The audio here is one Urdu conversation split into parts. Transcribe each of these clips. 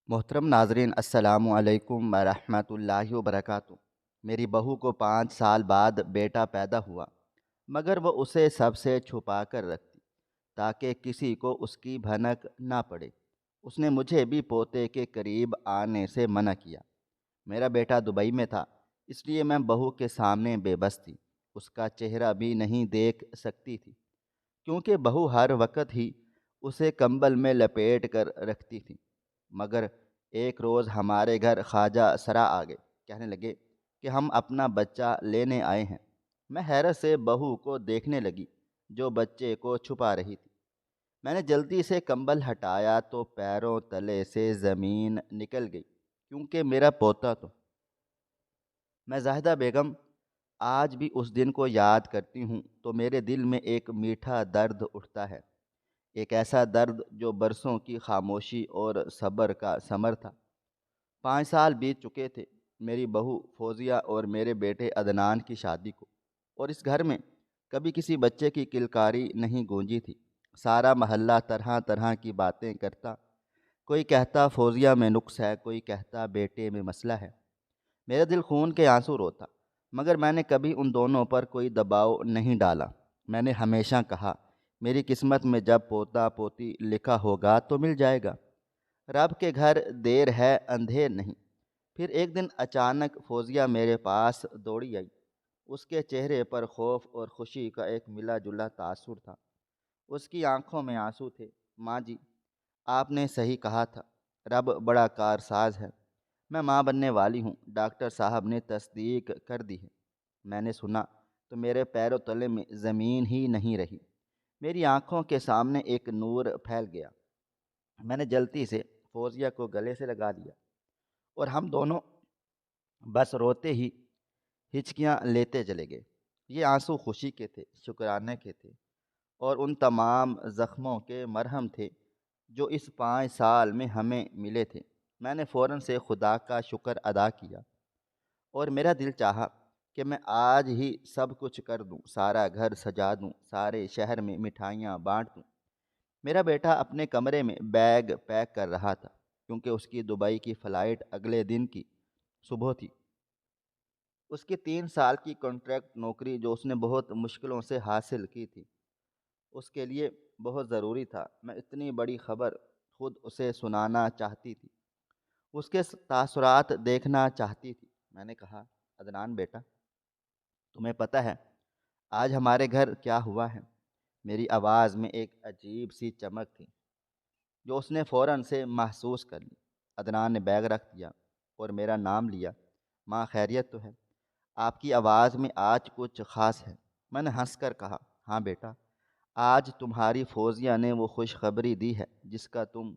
محترم ناظرین، السلام علیکم ورحمۃ اللہ وبرکاتہ۔ میری بہو کو 5 سال بعد بیٹا پیدا ہوا، مگر وہ اسے سب سے چھپا کر رکھتی تاکہ کسی کو اس کی بھنک نہ پڑے۔ اس نے مجھے بھی پوتے کے قریب آنے سے منع کیا۔ میرا بیٹا دبئی میں تھا، اس لیے میں بہو کے سامنے بے بس تھی۔ اس کا چہرہ بھی نہیں دیکھ سکتی تھی، کیونکہ بہو ہر وقت ہی اسے کمبل میں لپیٹ کر رکھتی تھی۔ مگر ایک روز ہمارے گھر خواجہ سرا آ گئے، کہنے لگے کہ ہم اپنا بچہ لینے آئے ہیں۔ میں حیرت سے بہو کو دیکھنے لگی جو بچے کو چھپا رہی تھی۔ میں نے جلدی سے کمبل ہٹایا تو پیروں تلے سے زمین نکل گئی، کیونکہ میرا پوتا تو میں زاہدہ بیگم آج بھی اس دن کو یاد کرتی ہوں تو میرے دل میں ایک میٹھا درد اٹھتا ہے، ایک ایسا درد جو برسوں کی خاموشی اور صبر کا ثمر تھا۔ 5 سال بیت چکے تھے میری بہو فوزیہ اور میرے بیٹے عدنان کی شادی کو، اور اس گھر میں کبھی کسی بچے کی کلکاری نہیں گونجی تھی۔ سارا محلہ طرح طرح کی باتیں کرتا، کوئی کہتا فوزیہ میں نقص ہے، کوئی کہتا بیٹے میں مسئلہ ہے۔ میرا دل خون کے آنسو روتا، مگر میں نے کبھی ان دونوں پر کوئی دباؤ نہیں ڈالا۔ میں نے ہمیشہ کہا میری قسمت میں جب پوتا پوتی لکھا ہوگا تو مل جائے گا، رب کے گھر دیر ہے اندھیر نہیں۔ پھر ایک دن اچانک فوزیہ میرے پاس دوڑی آئی۔ اس کے چہرے پر خوف اور خوشی کا ایک ملا جلا تاثر تھا، اس کی آنکھوں میں آنسو تھے۔ ماں جی، آپ نے صحیح کہا تھا، رب بڑا کارساز ہے، میں ماں بننے والی ہوں، ڈاکٹر صاحب نے تصدیق کر دی ہے۔ میں نے سنا تو میرے پیروں تلے میں زمین ہی نہیں رہی، میری آنکھوں کے سامنے ایک نور پھیل گیا۔ میں نے جلدی سے فوزیہ کو گلے سے لگا لیا اور ہم دونوں بس روتے ہی ہچکیاں لیتے چلے گئے۔ یہ آنسو خوشی کے تھے، شکرانے کے تھے، اور ان تمام زخموں کے مرہم تھے جو اس 5 سال میں ہمیں ملے تھے۔ میں نے فوراً سے خدا کا شکر ادا کیا، اور میرا دل چاہا کہ میں آج ہی سب کچھ کر دوں، سارا گھر سجا دوں، سارے شہر میں مٹھائیاں بانٹ دوں۔ میرا بیٹا اپنے کمرے میں بیگ پیک کر رہا تھا، کیونکہ اس کی دبئی کی فلائٹ اگلے دن کی صبح تھی۔ اس کی 3 سال کی کانٹریکٹ نوکری جو اس نے بہت مشکلوں سے حاصل کی تھی، اس کے لیے بہت ضروری تھا۔ میں اتنی بڑی خبر خود اسے سنانا چاہتی تھی، اس کے تاثرات دیکھنا چاہتی تھی۔ میں نے کہا عدنان بیٹا، تمہیں پتہ ہے آج ہمارے گھر کیا ہوا ہے؟ میری آواز میں ایک عجیب سی چمک تھی جو اس نے فوراً سے محسوس کر لی۔ عدنان نے بیگ رکھ دیا اور میرا نام لیا۔ ماں خیریت تو ہے؟ آپ کی آواز میں آج کچھ خاص ہے۔ میں نے ہنس کر کہا ہاں بیٹا، آج تمہاری فوزیہ نے وہ خوشخبری دی ہے جس کا تم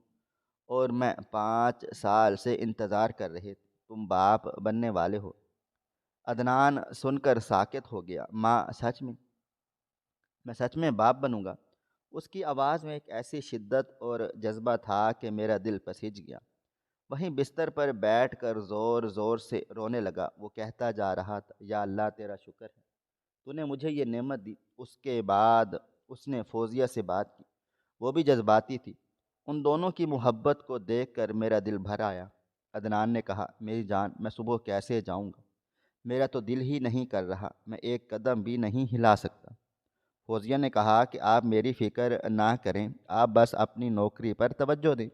اور میں 5 سال سے انتظار کر رہے تھے، تم باپ بننے والے ہو۔ عدنان سن کر ساکت ہو گیا۔ ماں سچ میں سچ میں باپ بنوں گا؟ اس کی آواز میں ایک ایسی شدت اور جذبہ تھا کہ میرا دل پسیج گیا۔ وہیں بستر پر بیٹھ کر زور زور سے رونے لگا۔ وہ کہتا جا رہا تھا یا اللہ تیرا شکر ہے، تو نے مجھے یہ نعمت دی۔ اس کے بعد اس نے فوزیہ سے بات کی، وہ بھی جذباتی تھی۔ ان دونوں کی محبت کو دیکھ کر میرا دل بھر آیا۔ عدنان نے کہا میری جان، میں صبح کیسے جاؤں گا؟ میرا تو دل ہی نہیں کر رہا، میں ایک قدم بھی نہیں ہلا سکتا۔ فوزیہ نے کہا کہ آپ میری فکر نہ کریں، آپ بس اپنی نوکری پر توجہ دیں۔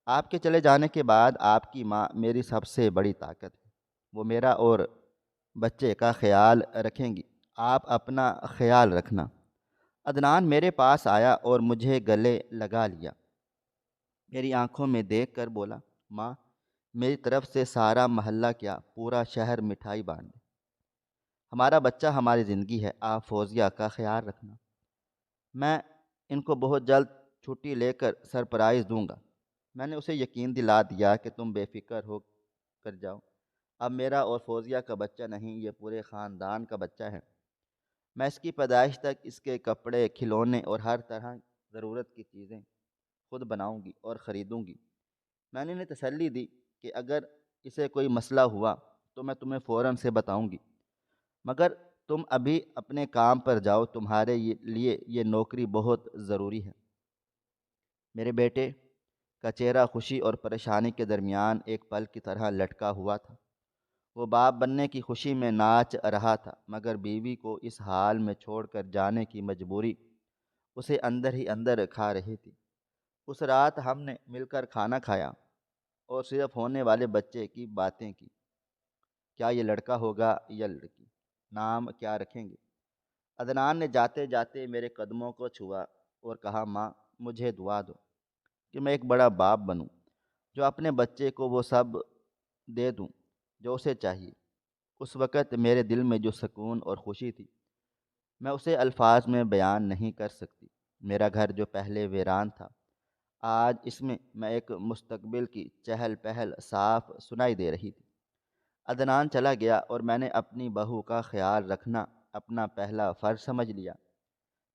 آپ کے چلے جانے کے بعد آپ کی ماں میری سب سے بڑی طاقت ہے، وہ میرا اور بچے کا خیال رکھیں گی، آپ اپنا خیال رکھنا۔ عدنان میرے پاس آیا اور مجھے گلے لگا لیا، میری آنکھوں میں دیکھ کر بولا ماں، میری طرف سے سارا محلہ کیا پورا شہر مٹھائی بانٹ دے، ہمارا بچہ ہماری زندگی ہے، آپ فوزیہ کا خیال رکھنا۔ میں ان کو بہت جلد چھٹی لے کر سرپرائز دوں گا۔ میں نے اسے یقین دلا دیا کہ تم بے فکر ہو کر جاؤ، اب میرا اور فوزیہ کا بچہ نہیں، یہ پورے خاندان کا بچہ ہے۔ میں اس کی پیدائش تک اس کے کپڑے، کھلونے اور ہر طرح ضرورت کی چیزیں خود بناؤں گی اور خریدوں گی۔ میں نے انہیں تسلی دی کہ اگر اسے کوئی مسئلہ ہوا تو میں تمہیں فوراً سے بتاؤں گی، مگر تم ابھی اپنے کام پر جاؤ، تمہارے لیے یہ نوکری بہت ضروری ہے۔ میرے بیٹے، کا چہرہ خوشی اور پریشانی کے درمیان ایک پل کی طرح لٹکا ہوا تھا۔ وہ باپ بننے کی خوشی میں ناچ رہا تھا، مگر بیوی کو اس حال میں چھوڑ کر جانے کی مجبوری اسے اندر ہی اندر کھا رہی تھی۔ اس رات ہم نے مل کر کھانا کھایا اور صرف ہونے والے بچے کی باتیں کی۔ کیا یہ لڑکا ہوگا یا لڑکی؟ نام کیا رکھیں گے؟ عدنان نے جاتے جاتے میرے قدموں کو چھوا اور کہا، ماں مجھے دعا دو کہ میں ایک بڑا باپ بنوں، جو اپنے بچے کو وہ سب دے دوں جو اسے چاہیے۔ اس وقت میرے دل میں جو سکون اور خوشی تھی، میں اسے الفاظ میں بیان نہیں کر سکتی۔ میرا گھر جو پہلے ویران تھا، آج اس میں ایک مستقبل کی چہل پہل صاف سنائی دے رہی تھی۔ عدنان چلا گیا اور میں نے اپنی بہو کا خیال رکھنا اپنا پہلا فرض سمجھ لیا۔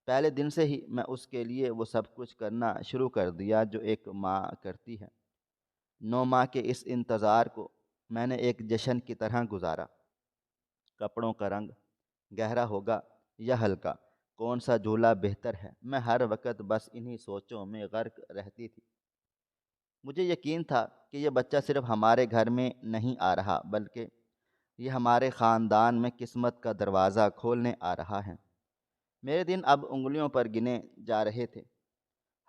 پہلے دن سے ہی میں اس کے لیے وہ سب کچھ کرنا شروع کر دیا جو ایک ماں کرتی ہے۔ 9 ماہ کے اس انتظار کو میں نے ایک جشن کی طرح گزارا۔ کپڑوں کا رنگ گہرا ہوگا یا ہلکا، کون سا جھولا بہتر ہے، میں ہر وقت بس انہی سوچوں میں غرق رہتی تھی۔ مجھے یقین تھا کہ یہ بچہ صرف ہمارے گھر میں نہیں آ رہا، بلکہ یہ ہمارے خاندان میں قسمت کا دروازہ کھولنے آ رہا ہے۔ میرے دن اب انگلیوں پر گنے جا رہے تھے۔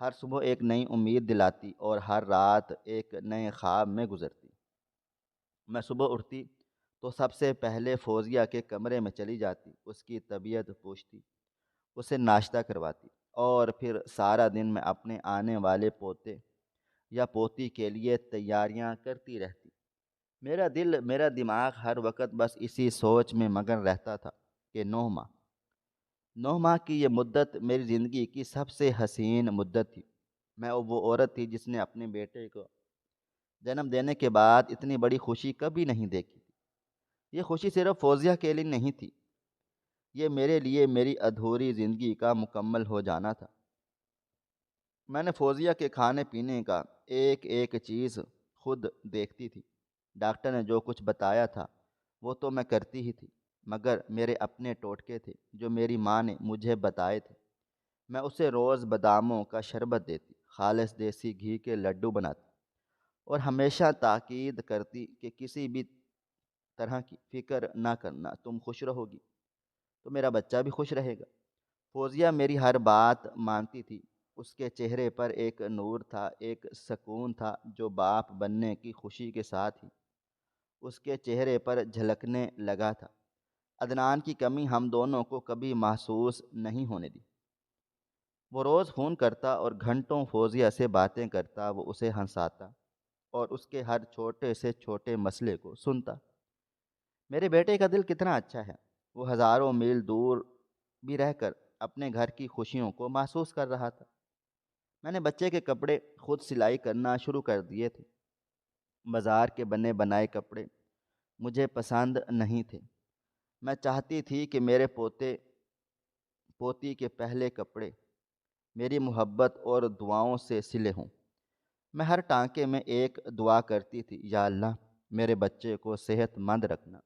ہر صبح ایک نئی امید دلاتی اور ہر رات ایک نئے خواب میں گزرتی۔ میں صبح اٹھتی تو سب سے پہلے فوزیہ کے کمرے میں چلی جاتی، اس کی طبیعت پوچھتی، اسے ناشتہ کرواتی، اور پھر سارا دن میں اپنے آنے والے پوتے یا پوتی کے لیے تیاریاں کرتی رہتی۔ میرا دل، میرا دماغ ہر وقت بس اسی سوچ میں مگن رہتا تھا کہ 9 ماہ 9 ماہ کی یہ مدت میری زندگی کی سب سے حسین مدت تھی۔ میں وہ عورت تھی جس نے اپنے بیٹے کو جنم دینے کے بعد اتنی بڑی خوشی کبھی نہیں دیکھی تھی۔ یہ خوشی صرف فوزیہ کے لیے نہیں تھی، یہ میرے لیے میری ادھوری زندگی کا مکمل ہو جانا تھا۔ میں نے فوزیہ کے کھانے پینے کا ایک ایک چیز خود دیکھتی تھی۔ ڈاکٹر نے جو کچھ بتایا تھا وہ تو میں کرتی ہی تھی، مگر میرے اپنے ٹوٹکے تھے جو میری ماں نے مجھے بتائے تھے۔ میں اسے روز باداموں کا شربت دیتی، خالص دیسی گھی کے لڈو بناتی، اور ہمیشہ تاکید کرتی کہ کسی بھی طرح کی فکر نہ کرنا، تم خوش رہو گی تو میرا بچہ بھی خوش رہے گا۔ فوزیہ میری ہر بات مانتی تھی۔ اس کے چہرے پر ایک نور تھا، ایک سکون تھا جو باپ بننے کی خوشی کے ساتھ ہی اس کے چہرے پر جھلکنے لگا تھا۔ عدنان کی کمی ہم دونوں کو کبھی محسوس نہیں ہونے دی۔ وہ روز فون کرتا اور گھنٹوں فوزیہ سے باتیں کرتا، وہ اسے ہنساتا اور اس کے ہر چھوٹے سے چھوٹے مسئلے کو سنتا۔ میرے بیٹے کا دل کتنا اچھا ہے، وہ ہزاروں میل دور بھی رہ کر اپنے گھر کی خوشیوں کو محسوس کر رہا تھا۔ میں نے بچے کے کپڑے خود سلائی کرنا شروع کر دیے تھے۔ بازار کے بنے بنائے کپڑے مجھے پسند نہیں تھے۔ میں چاہتی تھی کہ میرے پوتے پوتی کے پہلے کپڑے میری محبت اور دعاؤں سے سلے ہوں۔ میں ہر ٹانکے میں ایک دعا کرتی تھی، یا اللہ میرے بچے کو صحت مند رکھنا،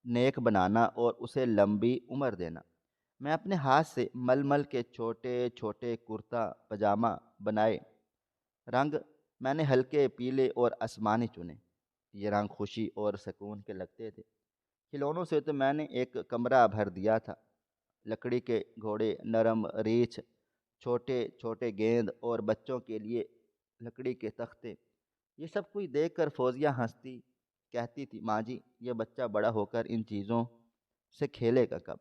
نیک بنانا اور اسے لمبی عمر دینا۔ میں اپنے ہاتھ سے مل مل کے چھوٹے چھوٹے کرتا پجامہ بنائے۔ رنگ میں نے ہلکے پیلے اور آسمانی چنے، یہ رنگ خوشی اور سکون کے لگتے تھے۔ کھلونوں سے تو میں نے ایک کمرہ بھر دیا تھا، لکڑی کے گھوڑے، نرم ریچھ، چھوٹے چھوٹے گیند اور بچوں کے لیے لکڑی کے تختے۔ یہ سب کچھ دیکھ کر فوزیہ ہنستی، کہتی تھی، ماں جی یہ بچہ بڑا ہو کر ان چیزوں سے کھیلے گا کب؟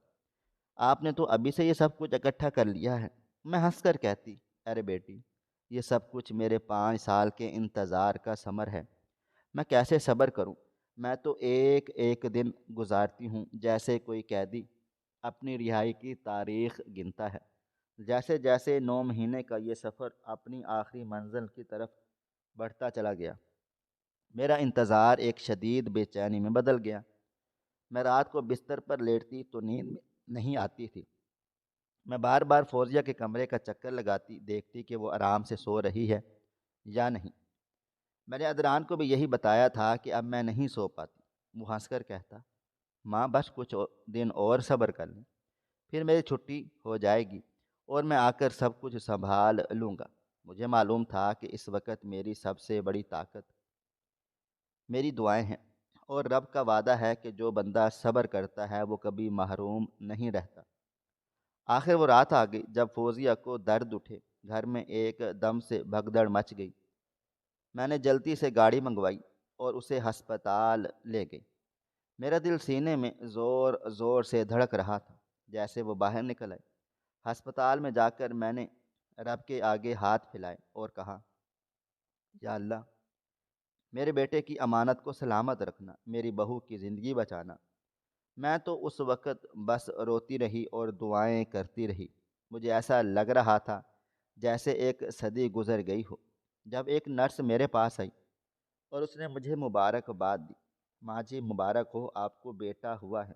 آپ نے تو ابھی سے یہ سب کچھ اکٹھا کر لیا ہے۔ میں ہنس کر کہتی، ارے بیٹی یہ سب کچھ میرے 5 سال کے انتظار کا ثمر ہے، میں کیسے صبر کروں؟ میں تو ایک ایک دن گزارتی ہوں جیسے کوئی قیدی اپنی رہائی کی تاریخ گنتا ہے۔ جیسے جیسے 9 مہینے کا یہ سفر اپنی آخری منزل کی طرف بڑھتا چلا گیا، میرا انتظار ایک شدید بے چینی میں بدل گیا۔ میں رات کو بستر پر لیٹتی تو نیند نہیں آتی تھی۔ میں بار بار فوزیہ کے کمرے کا چکر لگاتی، دیکھتی کہ وہ آرام سے سو رہی ہے یا نہیں۔ میں نے عدنان کو بھی یہی بتایا تھا کہ اب میں نہیں سو پاتی۔ وہ ہنس کر کہتا، ماں بس کچھ دن اور صبر کر لیں، پھر میری چھٹی ہو جائے گی اور میں آ کر سب کچھ سنبھال لوں گا۔ مجھے معلوم تھا کہ اس وقت میری سب سے بڑی طاقت میری دعائیں ہیں، اور رب کا وعدہ ہے کہ جو بندہ صبر کرتا ہے وہ کبھی محروم نہیں رہتا۔ آخر وہ رات آ گئی جب فوزیہ کو درد اٹھے، گھر میں ایک دم سے بھگدڑ مچ گئی۔ میں نے جلدی سے گاڑی منگوائی اور اسے ہسپتال لے گئی۔ میرا دل سینے میں زور زور سے دھڑک رہا تھا جیسے وہ باہر نکل آئے۔ ہسپتال میں جا کر میں نے رب کے آگے ہاتھ پھیلائے اور کہا، یا اللہ، میرے بیٹے کی امانت کو سلامت رکھنا، میری بہو کی زندگی بچانا۔ میں تو اس وقت بس روتی رہی اور دعائیں کرتی رہی۔ مجھے ایسا لگ رہا تھا جیسے ایک صدی گزر گئی ہو۔ جب ایک نرس میرے پاس آئی اور اس نے مجھے مبارکباد دی، ماں جی مبارک ہو، آپ کو بیٹا ہوا ہے۔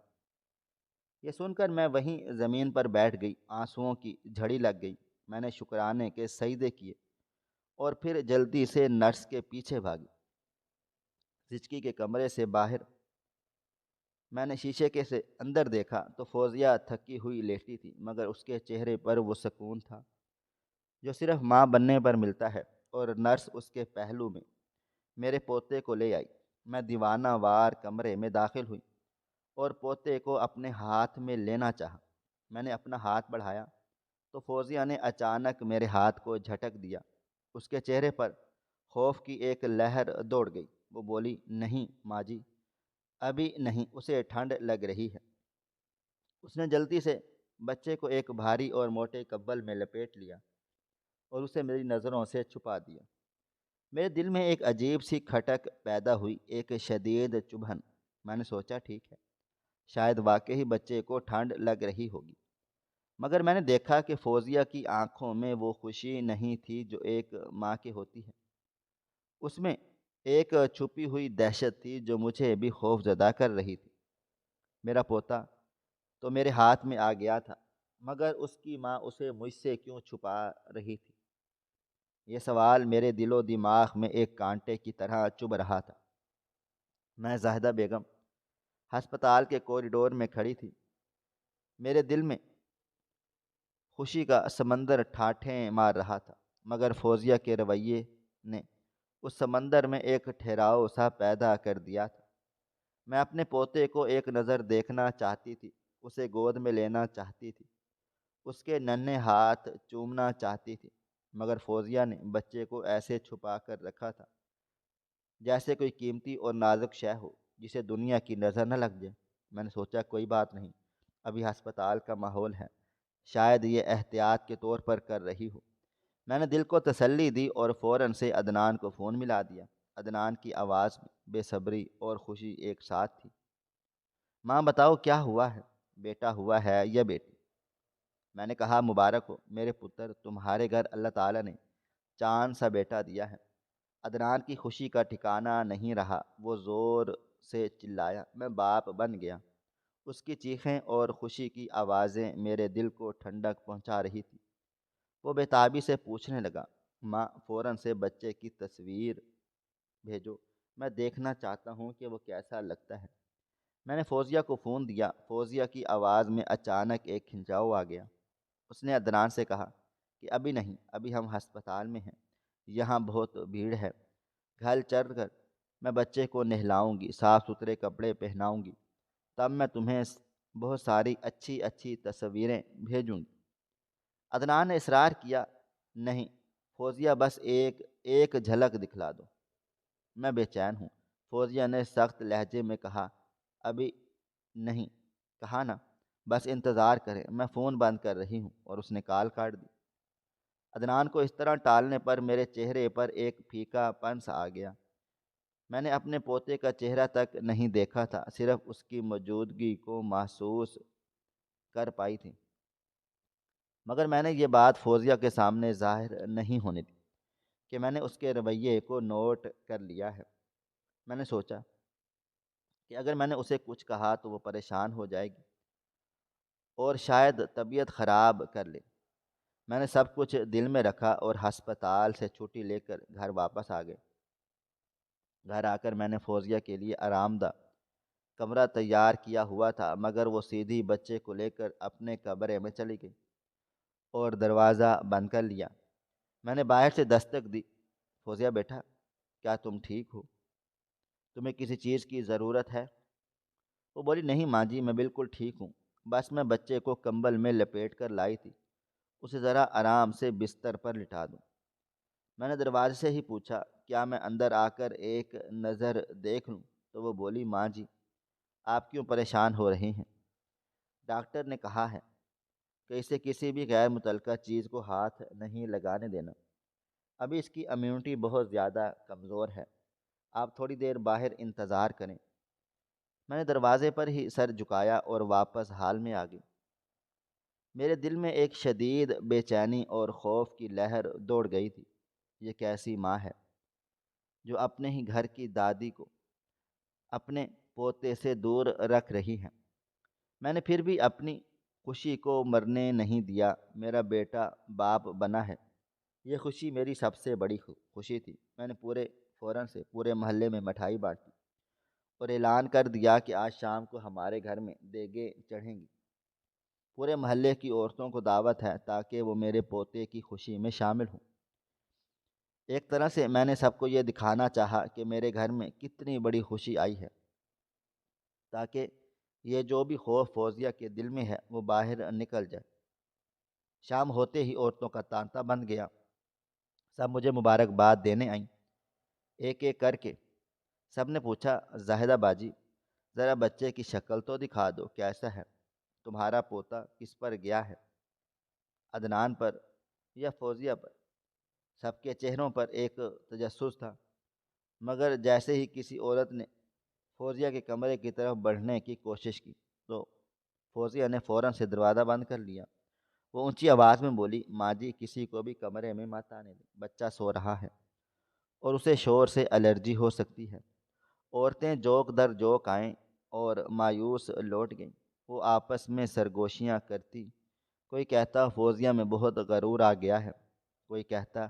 یہ سن کر میں وہیں زمین پر بیٹھ گئی، آنسوؤں کی جھڑی لگ گئی۔ میں نے شکرانے کے سجدے کیے اور پھر جلدی سے نرس کے پیچھے بھاگی۔ زچگی کے کمرے سے باہر میں نے شیشے کے سے اندر دیکھا تو فوزیہ تھکی ہوئی لیٹی تھی، مگر اس کے چہرے پر وہ سکون تھا جو صرف ماں بننے پر ملتا ہے، اور نرس اس کے پہلو میں میرے پوتے کو لے آئی۔ میں دیوانہ وار کمرے میں داخل ہوئی اور پوتے کو اپنے ہاتھ میں لینا چاہا۔ میں نے اپنا ہاتھ بڑھایا تو فوزیہ نے اچانک میرے ہاتھ کو جھٹک دیا۔ اس کے چہرے پر خوف کی ایک لہر دوڑ گئی۔ وہ بولی، نہیں ماں جی، ابھی نہیں، اسے ٹھنڈ لگ رہی ہے۔ اس نے جلدی سے بچے کو ایک بھاری اور موٹے کمبل میں لپیٹ لیا اور اسے میری نظروں سے چھپا دیا۔ میرے دل میں ایک عجیب سی کھٹک پیدا ہوئی، ایک شدید چبھن۔ میں نے سوچا، ٹھیک ہے، شاید واقعی بچے کو ٹھنڈ لگ رہی ہوگی، مگر میں نے دیکھا کہ فوزیہ کی آنکھوں میں وہ خوشی نہیں تھی جو ایک ماں کی ہوتی ہے۔ اس میں ایک چھپی ہوئی دہشت تھی جو مجھے بھی خوف زدہ کر رہی تھی۔ میرا پوتا تو میرے ہاتھ میں آ گیا تھا، مگر اس کی ماں اسے مجھ سے کیوں چھپا رہی تھی؟ یہ سوال میرے دل و دماغ میں ایک کانٹے کی طرح چبھ رہا تھا۔ میں زاہدہ بیگم ہسپتال کے کوریڈور میں کھڑی تھی۔ میرے دل میں خوشی کا سمندر ٹھاٹھیں مار رہا تھا، مگر فوزیہ کے رویے نے اس سمندر میں ایک ٹھہراؤ سا پیدا کر دیا تھا۔ میں اپنے پوتے کو ایک نظر دیکھنا چاہتی تھی، اسے گود میں لینا چاہتی تھی، اس کے ننھے ہاتھ چومنا چاہتی تھی، مگر فوزیہ نے بچے کو ایسے چھپا کر رکھا تھا جیسے کوئی قیمتی اور نازک شے ہو جسے دنیا کی نظر نہ لگ جائے۔ میں نے سوچا، کوئی بات نہیں، ابھی ہسپتال کا ماحول ہے، شاید یہ احتیاط کے طور پر کر رہی ہو۔ میں نے دل کو تسلی دی اور فوراً سے عدنان کو فون ملا دیا۔ عدنان کی آواز میں بے صبری اور خوشی ایک ساتھ تھی۔ ماں بتاؤ کیا ہوا ہے، بیٹا ہوا ہے یا بیٹی؟ میں نے کہا، مبارک ہو میرے پتر، تمہارے گھر اللہ تعالیٰ نے چاند سا بیٹا دیا ہے۔ عدنان کی خوشی کا ٹھکانہ نہیں رہا، وہ زور سے چلایا، میں باپ بن گیا۔ اس کی چیخیں اور خوشی کی آوازیں میرے دل کو ٹھنڈک پہنچا رہی تھی۔ وہ بےتابی سے پوچھنے لگا، ماں فوراً سے بچے کی تصویر بھیجو، میں دیکھنا چاہتا ہوں کہ وہ کیسا لگتا ہے۔ میں نے فوزیہ کو فون دیا۔ فوزیہ کی آواز میں اچانک ایک کھنچاؤ آ گیا۔ اس نے عدنان سے کہا کہ ابھی نہیں، ابھی ہم ہسپتال میں ہیں، یہاں بہت بھیڑ ہے، گھر چل کر میں بچے کو نہلاؤں گی، صاف ستھرے کپڑے پہناؤں گی، تب میں تمہیں بہت ساری اچھی اچھی تصویریں بھیجوں گی۔ عدنان نے اصرار کیا، نہیں فوزیہ، بس ایک ایک جھلک دکھلا دو، میں بے چین ہوں۔ فوزیہ نے سخت لہجے میں کہا، ابھی نہیں، کہا نا، بس انتظار کریں، میں فون بند کر رہی ہوں، اور اس نے کال کاٹ دی۔ عدنان کو اس طرح ٹالنے پر میرے چہرے پر ایک پھیکا پن سا آ گیا۔ میں نے اپنے پوتے کا چہرہ تک نہیں دیکھا تھا، صرف اس کی موجودگی کو محسوس کر پائی تھی، مگر میں نے یہ بات فوزیہ کے سامنے ظاہر نہیں ہونے دی کہ میں نے اس کے رویے کو نوٹ کر لیا ہے۔ میں نے سوچا کہ اگر میں نے اسے کچھ کہا تو وہ پریشان ہو جائے گی اور شاید طبیعت خراب کر لے۔ میں نے سب کچھ دل میں رکھا اور ہسپتال سے چھٹی لے کر گھر واپس آ گئے۔ گھر آ کر میں نے فوزیہ کے لیے آرام دہ کمرہ تیار کیا ہوا تھا، مگر وہ سیدھی بچے کو لے کر اپنے کمرے میں چلی گئی اور دروازہ بند کر لیا۔ میں نے باہر سے دستک دی۔ فوزیہ بیٹا، کیا تم ٹھیک ہو؟ تمہیں کسی چیز کی ضرورت ہے؟ وہ بولی نہیں ماں جی، میں بالکل ٹھیک ہوں، بس میں بچے کو کمبل میں لپیٹ کر لائی تھی، اسے ذرا آرام سے بستر پر لٹا دوں۔ میں نے دروازے سے ہی پوچھا کیا میں اندر آ کر ایک نظر دیکھ لوں؟ تو وہ بولی ماں جی، آپ کیوں پریشان ہو رہی ہیں؟ ڈاکٹر نے کہا ہے کہ اسے کسی بھی غیر متعلقہ چیز کو ہاتھ نہیں لگانے دینا، ابھی اس کی امیونٹی بہت زیادہ کمزور ہے، آپ تھوڑی دیر باہر انتظار کریں۔ میں نے دروازے پر ہی سر جھکایا اور واپس حال میں آ گئی۔ میرے دل میں ایک شدید بے چینی اور خوف کی لہر دوڑ گئی تھی۔ یہ کیسی ماں ہے جو اپنے ہی گھر کی دادی کو اپنے پوتے سے دور رکھ رہی ہے؟ میں نے پھر بھی اپنی خوشی کو مرنے نہیں دیا۔ میرا بیٹا باپ بنا ہے، یہ خوشی میری سب سے بڑی خوشی تھی۔ میں نے فوراً سے پورے محلے میں مٹھائی بانٹی اور اعلان کر دیا کہ آج شام کو ہمارے گھر میں دیگیں چڑھیں گی۔ پورے محلے کی عورتوں کو دعوت ہے تاکہ وہ میرے پوتے کی خوشی میں شامل ہوں۔ ایک طرح سے میں نے سب کو یہ دکھانا چاہا کہ میرے گھر میں کتنی بڑی خوشی آئی ہے، تاکہ یہ جو بھی خوف فوزیہ کے دل میں ہے وہ باہر نکل جائے۔ شام ہوتے ہی عورتوں کا تانتا بن گیا، سب مجھے مبارکباد دینے آئیں۔ ایک ایک کر کے سب نے پوچھا زاہدہ باجی، ذرا بچے کی شکل تو دکھا دو، کیسا ہے؟ تمہارا پوتا کس پر گیا ہے، عدنان پر یا فوزیہ پر؟ سب کے چہروں پر ایک تجسس تھا، مگر جیسے ہی کسی عورت نے فوزیہ کے کمرے کی طرف بڑھنے کی کوشش کی تو فوزیہ نے فوراً سے دروازہ بند کر لیا۔ وہ اونچی آواز میں بولی ماں جی، کسی کو بھی کمرے میں مت آنے دیں، بچہ سو رہا ہے اور اسے شور سے الرجی ہو سکتی ہے۔ عورتیں جوک در جوک آئیں اور مایوس لوٹ گئیں۔ وہ آپس میں سرگوشیاں کرتی، کوئی کہتا فوزیہ میں بہت غرور آ گیا ہے، کوئی کہتا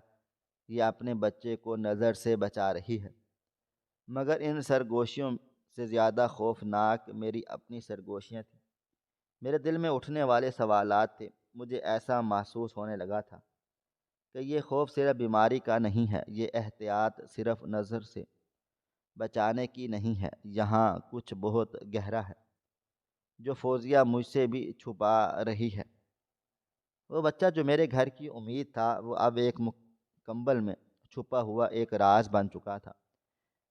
یہ اپنے بچے کو نظر سے بچا رہی ہے، مگر ان سرگوشیوں سے زیادہ خوفناک میری اپنی سرگوشیاں تھیں۔ میرے دل میں اٹھنے والے سوالات تھے۔ مجھے ایسا محسوس ہونے لگا تھا کہ یہ خوف صرف بیماری کا نہیں ہے، یہ احتیاط صرف نظر سے بچانے کی نہیں ہے، یہاں کچھ بہت گہرا ہے جو فوزیہ مجھ سے بھی چھپا رہی ہے۔ وہ بچہ جو میرے گھر کی امید تھا، وہ اب ایک کمبل میں چھپا ہوا ایک راز بن چکا تھا،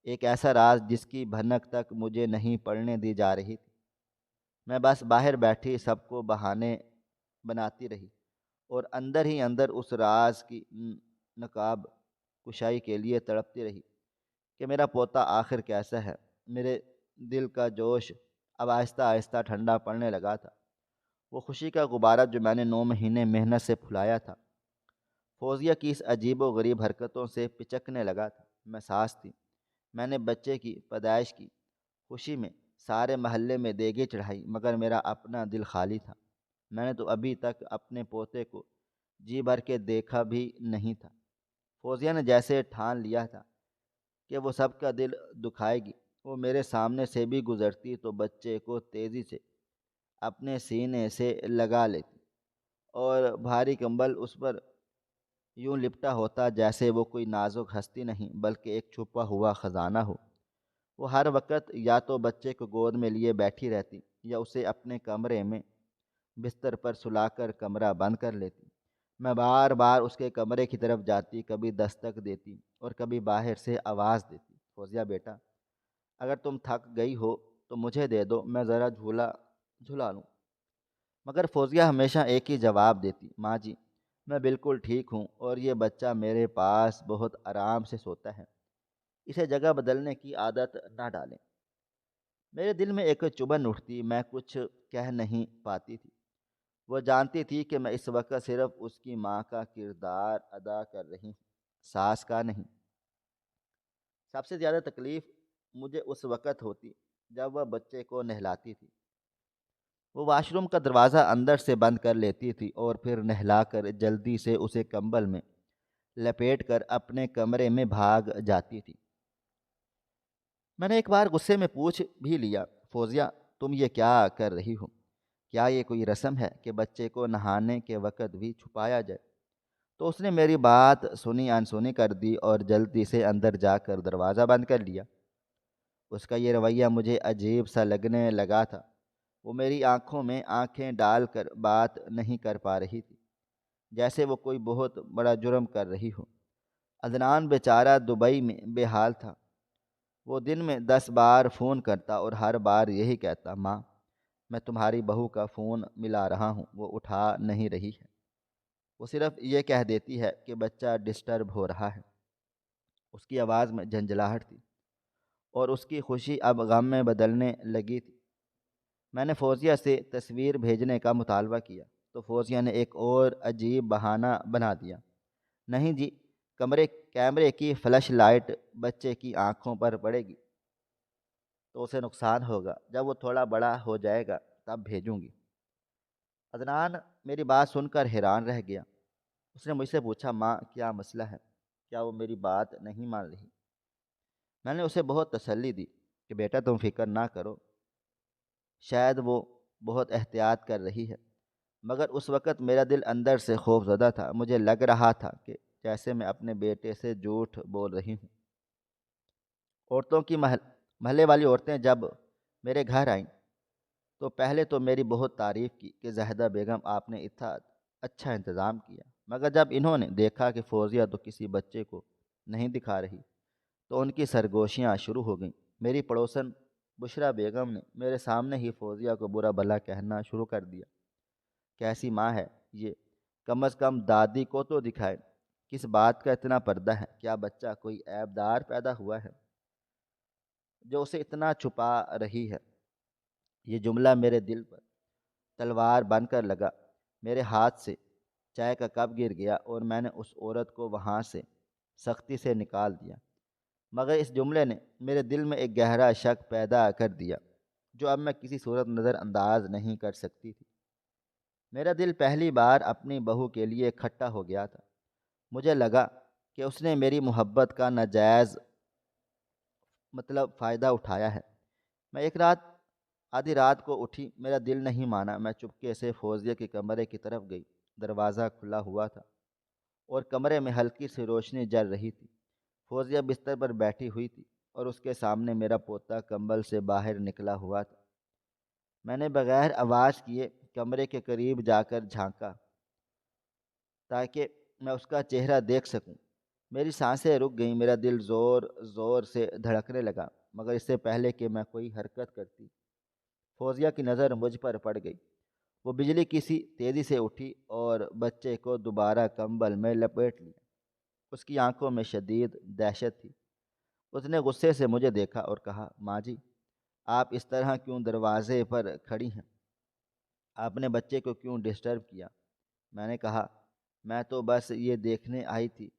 ایک ایسا راز جس کی بھنک تک مجھے نہیں پڑھنے دی جا رہی تھی۔ میں بس باہر بیٹھی سب کو بہانے بناتی رہی اور اندر ہی اندر اس راز کی نقاب کشائی کے لیے تڑپتی رہی کہ میرا پوتا آخر کیسا ہے۔ میرے دل کا جوش اب آہستہ آہستہ ٹھنڈا پڑنے لگا تھا۔ وہ خوشی کا غبارہ جو میں نے 9 مہینے محنت سے پھلایا تھا، فوزیہ کی اس عجیب و غریب حرکتوں سے پچکنے لگا تھا۔ میں ساس تھی، میں نے بچے کی پیدائش کی خوشی میں سارے محلے میں دیگیں چڑھائی، مگر میرا اپنا دل خالی تھا۔ میں نے تو ابھی تک اپنے پوتے کو جی بھر کے دیکھا بھی نہیں تھا۔ فوزیہ نے جیسے ٹھان لیا تھا کہ وہ سب کا دل دکھائے گی، وہ میرے سامنے سے بھی گزرتی تو بچے کو تیزی سے اپنے سینے سے لگا لیتی اور بھاری کمبل اس پر یوں لپٹا ہوتا جیسے وہ کوئی نازک ہستی نہیں بلکہ ایک چھپا ہوا خزانہ ہو۔ وہ ہر وقت یا تو بچے کو گود میں لیے بیٹھی رہتی یا اسے اپنے کمرے میں بستر پر سلا کر کمرہ بند کر لیتی۔ میں بار بار اس کے کمرے کی طرف جاتی، کبھی دستک دیتی اور کبھی باہر سے آواز دیتی فوزیہ بیٹا، اگر تم تھک گئی ہو تو مجھے دے دو، میں ذرا جھولا جھلا لوں۔ مگر فوزیہ ہمیشہ ایک ہی جواب دیتی ماں جی، میں بالکل ٹھیک ہوں اور یہ بچہ میرے پاس بہت آرام سے سوتا ہے، اسے جگہ بدلنے کی عادت نہ ڈالیں۔ میرے دل میں ایک چبھن اٹھتی، میں کچھ کہہ نہیں پاتی تھی۔ وہ جانتی تھی کہ میں اس وقت صرف اس کی ماں کا کردار ادا کر رہی ہوں، ساس کا نہیں۔ سب سے زیادہ تکلیف مجھے اس وقت ہوتی جب وہ بچے کو نہلاتی تھی۔ وہ واش روم کا دروازہ اندر سے بند کر لیتی تھی اور پھر نہلا کر جلدی سے اسے کمبل میں لپیٹ کر اپنے کمرے میں بھاگ جاتی تھی۔ میں نے ایک بار غصے میں پوچھ بھی لیا فوزیہ، تم یہ کیا کر رہی ہو؟ کیا یہ کوئی رسم ہے کہ بچے کو نہانے کے وقت بھی چھپایا جائے؟ تو اس نے میری بات سنی انسنی کر دی اور جلدی سے اندر جا کر دروازہ بند کر لیا۔ اس کا یہ رویہ مجھے عجیب سا لگنے لگا تھا۔ وہ میری آنکھوں میں آنکھیں ڈال کر بات نہیں کر پا رہی تھی، جیسے وہ کوئی بہت بڑا جرم کر رہی ہو۔ عدنان بیچارہ دبئی میں بے حال تھا۔ وہ دن میں 10 بار فون کرتا اور ہر بار یہی کہتا، ماں میں تمہاری بہو کا فون ملا رہا ہوں، وہ اٹھا نہیں رہی ہے۔ وہ صرف یہ کہہ دیتی ہے کہ بچہ ڈسٹرب ہو رہا ہے۔ اس کی آواز میں جھنجھلاہٹ تھی اور اس کی خوشی اب غم میں بدلنے لگی تھی۔ میں نے فوزیہ سے تصویر بھیجنے کا مطالبہ کیا تو فوزیہ نے ایک اور عجیب بہانہ بنا دیا۔ نہیں جی، کیمرے کی فلش لائٹ بچے کی آنکھوں پر پڑے گی تو اسے نقصان ہوگا، جب وہ تھوڑا بڑا ہو جائے گا تب بھیجوں گی۔ عدنان میری بات سن کر حیران رہ گیا۔ اس نے مجھ سے پوچھا، ماں کیا مسئلہ ہے؟ کیا وہ میری بات نہیں مان رہی؟ میں نے اسے بہت تسلی دی کہ بیٹا تم فکر نہ کرو، شاید وہ بہت احتیاط کر رہی ہے۔ مگر اس وقت میرا دل اندر سے خوف زدہ تھا۔ مجھے لگ رہا تھا کہ جیسے میں اپنے بیٹے سے جھوٹ بول رہی ہوں۔ محلے والی عورتیں جب میرے گھر آئیں تو پہلے تو میری بہت تعریف کی کہ زاہدہ بیگم آپ نے اتنا اچھا انتظام کیا، مگر جب انہوں نے دیکھا کہ فوزیہ تو کسی بچے کو نہیں دکھا رہی تو ان کی سرگوشیاں شروع ہو گئیں۔ میری پڑوسن بشرا بیگم نے میرے سامنے ہی فوزیہ کو برا بھلا کہنا شروع کر دیا۔ کیسی ماں ہے یہ، کم از کم دادی کو تو دکھائے، کس بات کا اتنا پردہ ہے؟ کیا بچہ کوئی عیب دار پیدا ہوا ہے جو اسے اتنا چھپا رہی ہے؟ یہ جملہ میرے دل پر تلوار بن کر لگا۔ میرے ہاتھ سے چائے کا کپ گر گیا اور میں نے اس عورت کو وہاں سے سختی سے نکال دیا۔ مگر اس جملے نے میرے دل میں ایک گہرا شک پیدا کر دیا جو اب میں کسی صورت نظر انداز نہیں کر سکتی تھی۔ میرا دل پہلی بار اپنی بہو کے لیے کھٹا ہو گیا تھا۔ مجھے لگا کہ اس نے میری محبت کا ناجائز فائدہ اٹھایا ہے۔ میں ایک رات آدھی رات کو اٹھی، میرا دل نہیں مانا۔ میں چپکے سے فوزیہ کے کمرے کی طرف گئی۔ دروازہ کھلا ہوا تھا اور کمرے میں ہلکی سی روشنی جل رہی تھی۔ فوزیہ بستر پر بیٹھی ہوئی تھی اور اس کے سامنے میرا پوتا کمبل سے باہر نکلا ہوا تھا۔ میں نے بغیر آواز کیے کمرے کے قریب جا کر جھانکا تاکہ میں اس کا چہرہ دیکھ سکوں۔ میری سانسیں رک گئیں، میرا دل زور زور سے دھڑکنے لگا، مگر اس سے پہلے کہ میں کوئی حرکت کرتی فوزیہ کی نظر مجھ پر پڑ گئی۔ وہ بجلی کی سی تیزی سے اٹھی اور بچے کو دوبارہ کمبل میں لپیٹ لیا۔ اس کی آنکھوں میں شدید دہشت تھی۔ اس نے غصے سے مجھے دیکھا اور کہا، ماں جی آپ اس طرح کیوں دروازے پر کھڑی ہیں؟ آپ نے بچے کو کیوں ڈسٹرب کیا؟ میں نے کہا، میں تو بس یہ دیکھنے آئی تھی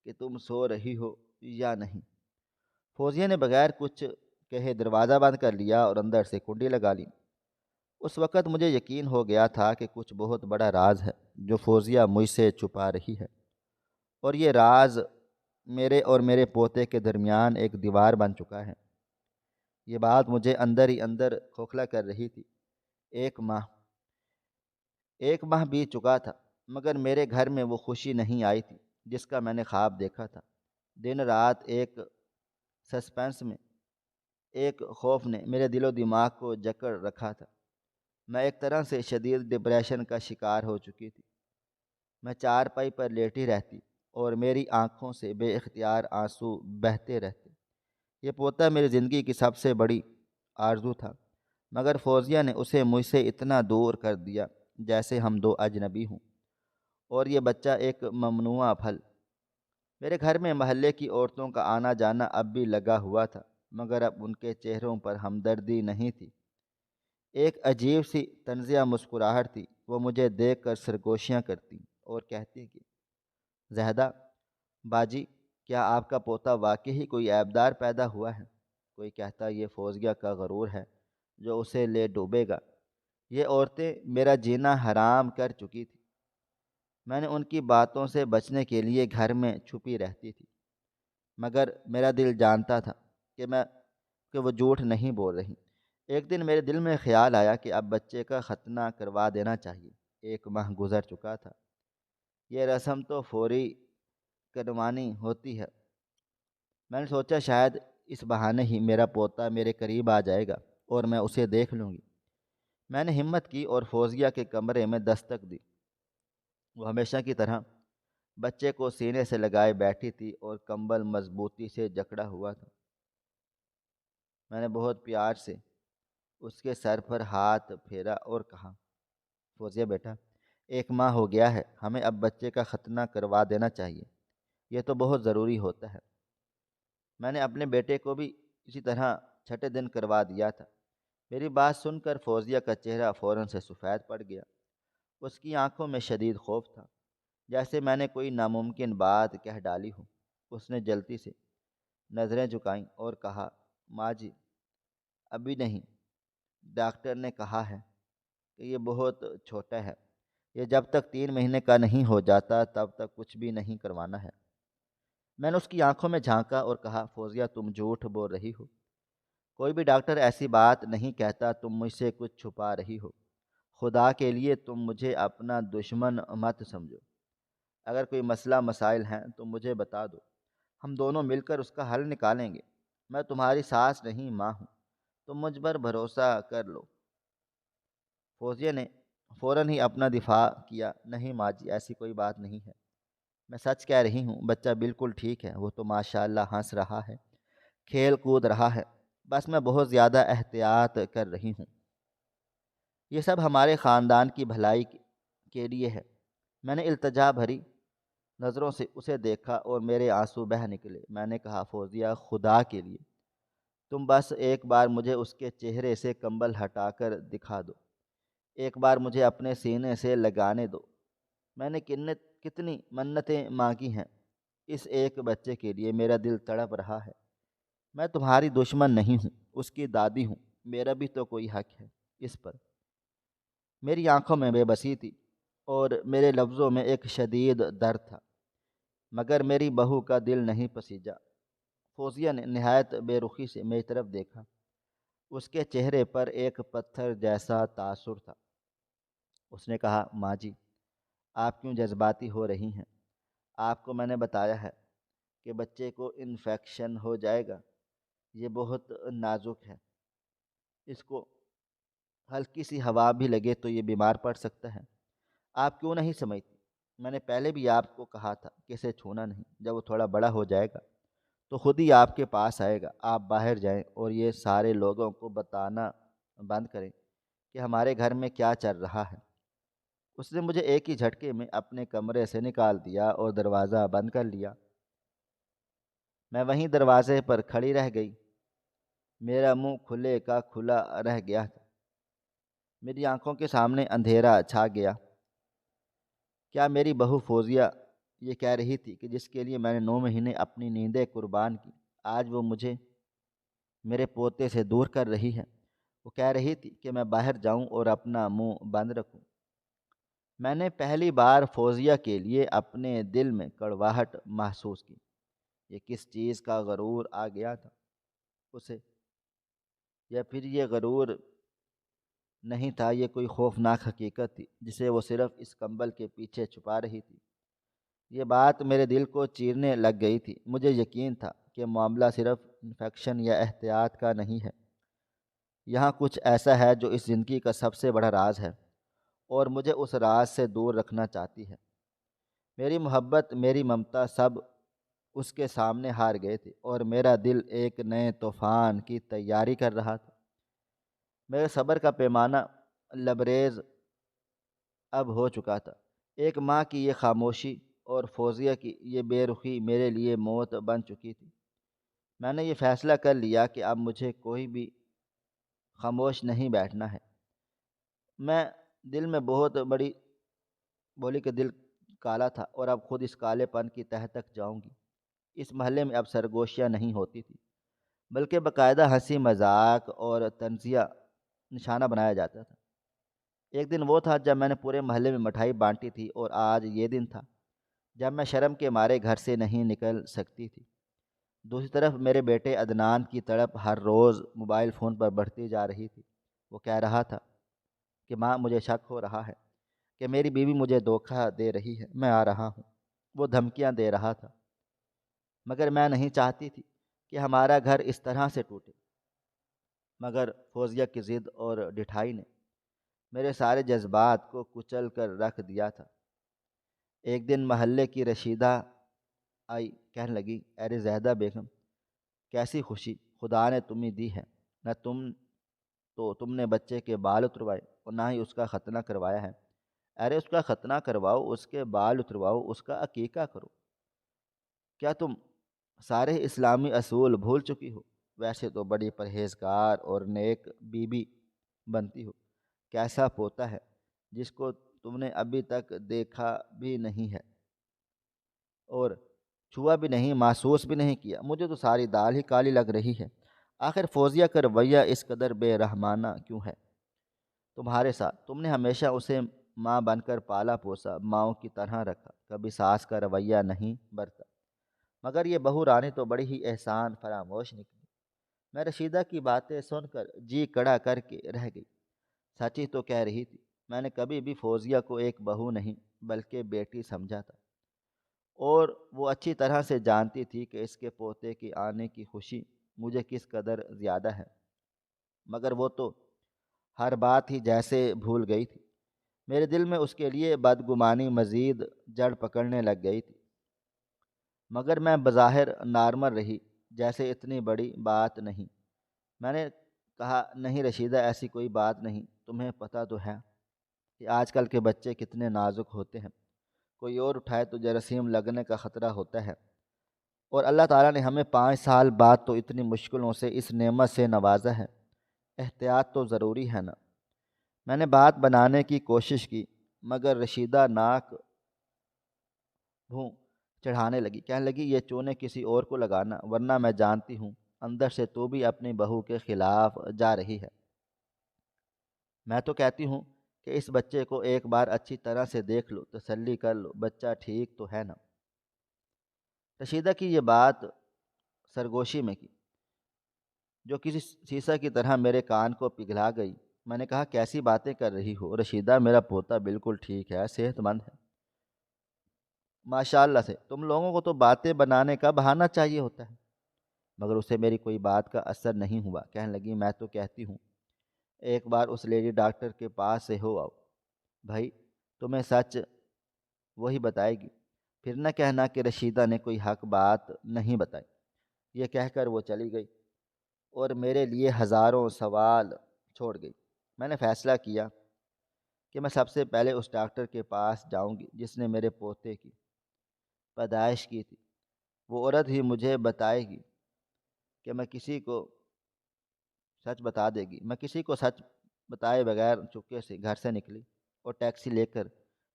کہ تم سو رہی ہو یا نہیں۔ فوزیہ نے بغیر کچھ کہے دروازہ بند کر لیا اور اندر سے کنڈی لگا لی۔ اس وقت مجھے یقین ہو گیا تھا کہ کچھ بہت بڑا راز ہے جو فوزیہ مجھ سے چھپا رہی ہے، اور یہ راز میرے اور میرے پوتے کے درمیان ایک دیوار بن چکا ہے۔ یہ بات مجھے اندر ہی اندر کھوکھلا کر رہی تھی۔ ایک ماہ بیت چکا تھا، مگر میرے گھر میں وہ خوشی نہیں آئی تھی جس کا میں نے خواب دیکھا تھا۔ دن رات ایک سسپینس میں، ایک خوف نے میرے دل و دماغ کو جکڑ رکھا تھا۔ میں ایک طرح سے شدید ڈپریشن کا شکار ہو چکی تھی۔ میں چارپائی پر لیٹی رہتی اور میری آنکھوں سے بے اختیار آنسو بہتے رہتے۔ یہ پوتا میری زندگی کی سب سے بڑی آرزو تھا، مگر فوزیہ نے اسے مجھ سے اتنا دور کر دیا جیسے ہم دو اجنبی ہوں، اور یہ بچہ ایک ممنوعہ پھل۔ میرے گھر میں محلے کی عورتوں کا آنا جانا اب بھی لگا ہوا تھا، مگر اب ان کے چہروں پر ہمدردی نہیں تھی، ایک عجیب سی طنزیہ مسکراہٹ تھی۔ وہ مجھے دیکھ کر سرگوشیاں کرتی اور کہتی کہ زاہدہ باجی، کیا آپ کا پوتا واقعی ہی کوئی عیبدار پیدا ہوا ہے؟ کوئی کہتا یہ فوزیہ کا غرور ہے جو اسے لے ڈوبے گا۔ یہ عورتیں میرا جینا حرام کر چکی تھیں۔ میں نے ان کی باتوں سے بچنے کے لیے گھر میں چھپی رہتی تھی، مگر میرا دل جانتا تھا کہ وہ جھوٹ نہیں بول رہی۔ ایک دن میرے دل میں خیال آیا کہ اب بچے کا ختنہ کروا دینا چاہیے۔ 1 ماہ گزر چکا تھا۔ یہ رسم تو فوری کروانی ہوتی ہے۔ میں نے سوچا شاید اس بہانے ہی میرا پوتا میرے قریب آ جائے گا اور میں اسے دیکھ لوں گی۔ میں نے ہمت کی اور فوزیہ کے کمرے میں دستک دی۔ وہ ہمیشہ کی طرح بچے کو سینے سے لگائے بیٹھی تھی اور کمبل مضبوطی سے جکڑا ہوا تھا۔ میں نے بہت پیار سے اس کے سر پر ہاتھ پھیرا اور کہا، فوزیہ بیٹا، 1 ماہ ہو گیا ہے، ہمیں اب بچے کا ختنہ کروا دینا چاہیے، یہ تو بہت ضروری ہوتا ہے۔ میں نے اپنے بیٹے کو بھی اسی طرح چھٹے دن کروا دیا تھا۔ میری بات سن کر فوزیہ کا چہرہ فوراً سے سفید پڑ گیا۔ اس کی آنکھوں میں شدید خوف تھا، جیسے میں نے کوئی ناممکن بات کہہ ڈالی ہو۔ اس نے جلدی سے نظریں جھکائیں اور کہا، ماں جی، ابھی نہیں، ڈاکٹر نے کہا ہے کہ یہ بہت چھوٹا ہے، یہ جب تک 3 مہینے کا نہیں ہو جاتا تب تک کچھ بھی نہیں کروانا ہے۔ میں نے اس کی آنکھوں میں جھانکا اور کہا، فوزیہ تم جھوٹ بول رہی ہو، کوئی بھی ڈاکٹر ایسی بات نہیں کہتا، تم مجھ سے کچھ چھپا رہی ہو۔ خدا کے لیے تم مجھے اپنا دشمن مت سمجھو، اگر کوئی مسئلہ مسائل ہیں تو مجھے بتا دو، ہم دونوں مل کر اس کا حل نکالیں گے۔ میں تمہاری ساس نہیں، ماں ہوں، تم مجھ پر بھروسہ کر لو۔ فوزیہ نے فوراً ہی اپنا دفاع کیا، نہیں ماں جی، ایسی کوئی بات نہیں ہے، میں سچ کہہ رہی ہوں، بچہ بالکل ٹھیک ہے، وہ تو ماشاءاللہ ہنس رہا ہے، کھیل کود رہا ہے، بس میں بہت زیادہ احتیاط کر رہی ہوں۔ یہ سب ہمارے خاندان کی بھلائی کے لیے ہے۔ میں نے التجا بھری نظروں سے اسے دیکھا اور میرے آنسو بہہ نکلے۔ میں نے کہا، فوزیہ، خدا کے لیے تم بس ایک بار مجھے اس کے چہرے سے کمبل ہٹا کر دکھا دو، ایک بار مجھے اپنے سینے سے لگانے دو۔ میں نے کتنی منتیں مانگی ہیں اس ایک بچے کے لیے، میرا دل تڑپ رہا ہے۔ میں تمہاری دشمن نہیں ہوں، اس کی دادی ہوں، میرا بھی تو کوئی حق ہے اس پر۔ میری آنکھوں میں بے بسی تھی اور میرے لفظوں میں ایک شدید درد تھا، مگر میری بہو کا دل نہیں پسیجا۔ فوزیہ نے نہایت بے رخی سے میری طرف دیکھا، اس کے چہرے پر ایک پتھر جیسا تاثر تھا۔ اس نے کہا، ماں جی، آپ کیوں جذباتی ہو رہی ہیں؟ آپ کو میں نے بتایا ہے کہ بچے کو انفیکشن ہو جائے گا، یہ بہت نازک ہے، اس کو ہلکی سی ہوا بھی لگے تو یہ بیمار پڑ سکتا ہے۔ آپ کیوں نہیں سمجھتی؟ میں نے پہلے بھی آپ کو کہا تھا کہ اسے چھونا نہیں، جب وہ تھوڑا بڑا ہو جائے گا تو خود ہی آپ کے پاس آئے گا۔ آپ باہر جائیں اور یہ سارے لوگوں کو بتانا بند کریں کہ ہمارے گھر میں کیا چل رہا ہے۔ اس نے مجھے ایک ہی جھٹکے میں اپنے کمرے سے نکال دیا اور دروازہ بند کر لیا۔ میں وہیں دروازے پر کھڑی رہ گئی، میرا منہ کھلے کا کھلا رہ گیا تھا۔ میری آنکھوں کے سامنے اندھیرا چھا گیا۔ کیا میری بہو فوزیہ یہ کہہ رہی تھی کہ جس کے لیے میں نے 9 مہینے اپنی نیندیں قربان کی، آج وہ مجھے میرے پوتے سے دور کر رہی ہے؟ وہ کہہ رہی تھی کہ میں باہر جاؤں اور اپنا منہ بند رکھوں۔ میں نے پہلی بار فوزیہ کے لیے اپنے دل میں کڑواہٹ محسوس کی۔ یہ کس چیز کا غرور آ گیا تھا اسے، یا پھر یہ غرور نہیں تھا، یہ کوئی خوفناک حقیقت تھی جسے وہ صرف اس کمبل کے پیچھے چھپا رہی تھی۔ یہ بات میرے دل کو چیرنے لگ گئی تھی۔ مجھے یقین تھا کہ معاملہ صرف انفیکشن یا احتیاط کا نہیں ہے، یہاں کچھ ایسا ہے جو اس زندگی کا سب سے بڑا راز ہے اور مجھے اس راز سے دور رکھنا چاہتی ہے۔ میری محبت، میری ممتا، سب اس کے سامنے ہار گئے تھے اور میرا دل ایک نئے طوفان کی تیاری کر رہا تھا۔ میرے صبر کا پیمانہ لبریز اب ہو چکا تھا۔ ایک ماں کی یہ خاموشی اور فوزیہ کی یہ بے رخی میرے لیے موت بن چکی تھی۔ میں نے یہ فیصلہ کر لیا کہ اب مجھے کوئی بھی خاموش نہیں بیٹھنا ہے۔ میں دل میں بہت بڑی بولی کہ دل کالا تھا اور اب خود اس کالے پن کی تہہ تک جاؤں گی۔ اس محلے میں اب سرگوشیاں نہیں ہوتی تھی، بلکہ باقاعدہ ہنسی مذاق اور طنزیہ نشانہ بنایا جاتا تھا۔ ایک دن وہ تھا جب میں نے پورے محلے میں مٹھائی بانٹی تھی، اور آج یہ دن تھا جب میں شرم کے مارے گھر سے نہیں نکل سکتی تھی۔ دوسری طرف میرے بیٹے عدنان کی تڑپ ہر روز موبائل فون پر بڑھتی جا رہی تھی۔ وہ کہہ رہا تھا کہ ماں، مجھے شک ہو رہا ہے کہ میری بیوی مجھے دھوکہ دے رہی ہے، میں آ رہا ہوں۔ وہ دھمکیاں دے رہا تھا، مگر میں نہیں چاہتی تھی کہ ہمارا گھر اس طرح سے ٹوٹے۔ مگر فوزیہ کی ضد اور ڈٹھائی نے میرے سارے جذبات کو کچل کر رکھ دیا تھا۔ ایک دن محلے کی رشیدہ آئی، کہنے لگی، ارے زیدہ بیگم، کیسی خوشی خدا نے تمہیں دی ہے، نہ تم نے بچے کے بال اتروائے اور نہ ہی اس کا ختنہ کروایا ہے۔ ارے اس کا ختنہ کرواؤ، اس کے بال اترواؤ، اس کا عقیقہ کرو۔ کیا تم سارے اسلامی اصول بھول چکی ہو؟ ویسے تو بڑی پرہیزگار اور نیک بی بی بنتی ہو۔ کیسا پوتا ہے جس کو تم نے ابھی تک دیکھا بھی نہیں ہے اور چھوا بھی نہیں، محسوس بھی نہیں کیا۔ مجھے تو ساری دال ہی کالی لگ رہی ہے۔ آخر فوزیہ کا رویہ اس قدر بے رحمانہ کیوں ہے تمہارے ساتھ؟ تم نے ہمیشہ اسے ماں بن کر پالا پوسا، ماؤں کی طرح رکھا، کبھی ساس کا رویہ نہیں برتا۔ مگر یہ بہو رانی تو بڑی ہی احسان فراموش نکلی۔ میں رشیدہ کی باتیں سن کر جی کڑا کر کے رہ گئی۔ سچ ہی تو کہہ رہی تھی، میں نے کبھی بھی فوزیہ کو ایک بہو نہیں بلکہ بیٹی سمجھا تھا، اور وہ اچھی طرح سے جانتی تھی کہ اس کے پوتے کے آنے کی خوشی مجھے کس قدر زیادہ ہے۔ مگر وہ تو ہر بات ہی جیسے بھول گئی تھی۔ میرے دل میں اس کے لیے بدگمانی مزید جڑ پکڑنے لگ گئی تھی۔ مگر میں بظاہر نارمل رہی، جیسے اتنی بڑی بات نہیں۔ میں نے کہا، نہیں رشیدہ، ایسی کوئی بات نہیں، تمہیں پتہ تو ہے کہ آج کل کے بچے کتنے نازک ہوتے ہیں، کوئی اور اٹھائے تو جراثیم لگنے کا خطرہ ہوتا ہے، اور اللہ تعالیٰ نے ہمیں 5 سال بعد تو اتنی مشکلوں سے اس نعمت سے نوازا ہے، احتیاط تو ضروری ہے نا۔ میں نے بات بنانے کی کوشش کی، مگر رشیدہ ناک بھوں چڑھانے لگی، کہنے لگی، یہ چونے کسی اور کو لگانا، ورنہ میں جانتی ہوں اندر سے تو بھی اپنی بہو کے خلاف جا رہی ہے۔ میں تو کہتی ہوں کہ اس بچے کو ایک بار اچھی طرح سے دیکھ لو، تسلی کر لو، بچہ ٹھیک تو ہے نا۔ رشیدہ کی یہ بات سرگوشی میں کی، جو کسی سیسا کی طرح میرے کان کو پگھلا گئی۔ میں نے کہا، کیسی باتیں کر رہی ہو رشیدہ، میرا پوتا بالکل ٹھیک ہے، صحت مند ہے، ماشاء اللہ سے۔ تم لوگوں کو تو باتیں بنانے کا بہانہ چاہیے ہوتا ہے۔ مگر اسے میری کوئی بات کا اثر نہیں ہوا۔ کہنے لگی، میں تو کہتی ہوں ایک بار اس لیڈی ڈاکٹر کے پاس سے ہو آؤ، بھائی تمہیں سچ وہی بتائے گی، پھر نہ کہنا کہ رشیدہ نے کوئی حق بات نہیں بتائی۔ یہ کہہ کر وہ چلی گئی اور میرے لیے ہزاروں سوال چھوڑ گئی۔ میں نے فیصلہ کیا کہ میں سب سے پہلے اس ڈاکٹر کے پاس جاؤں گی جس نے میرے پوتے کی پیدائش کی تھی۔ وہ عورت ہی مجھے بتائے گی کہ میں کسی کو سچ بتا دے گی۔ میں کسی کو سچ بتائے بغیر چپکے سے گھر سے نکلی اور ٹیکسی لے کر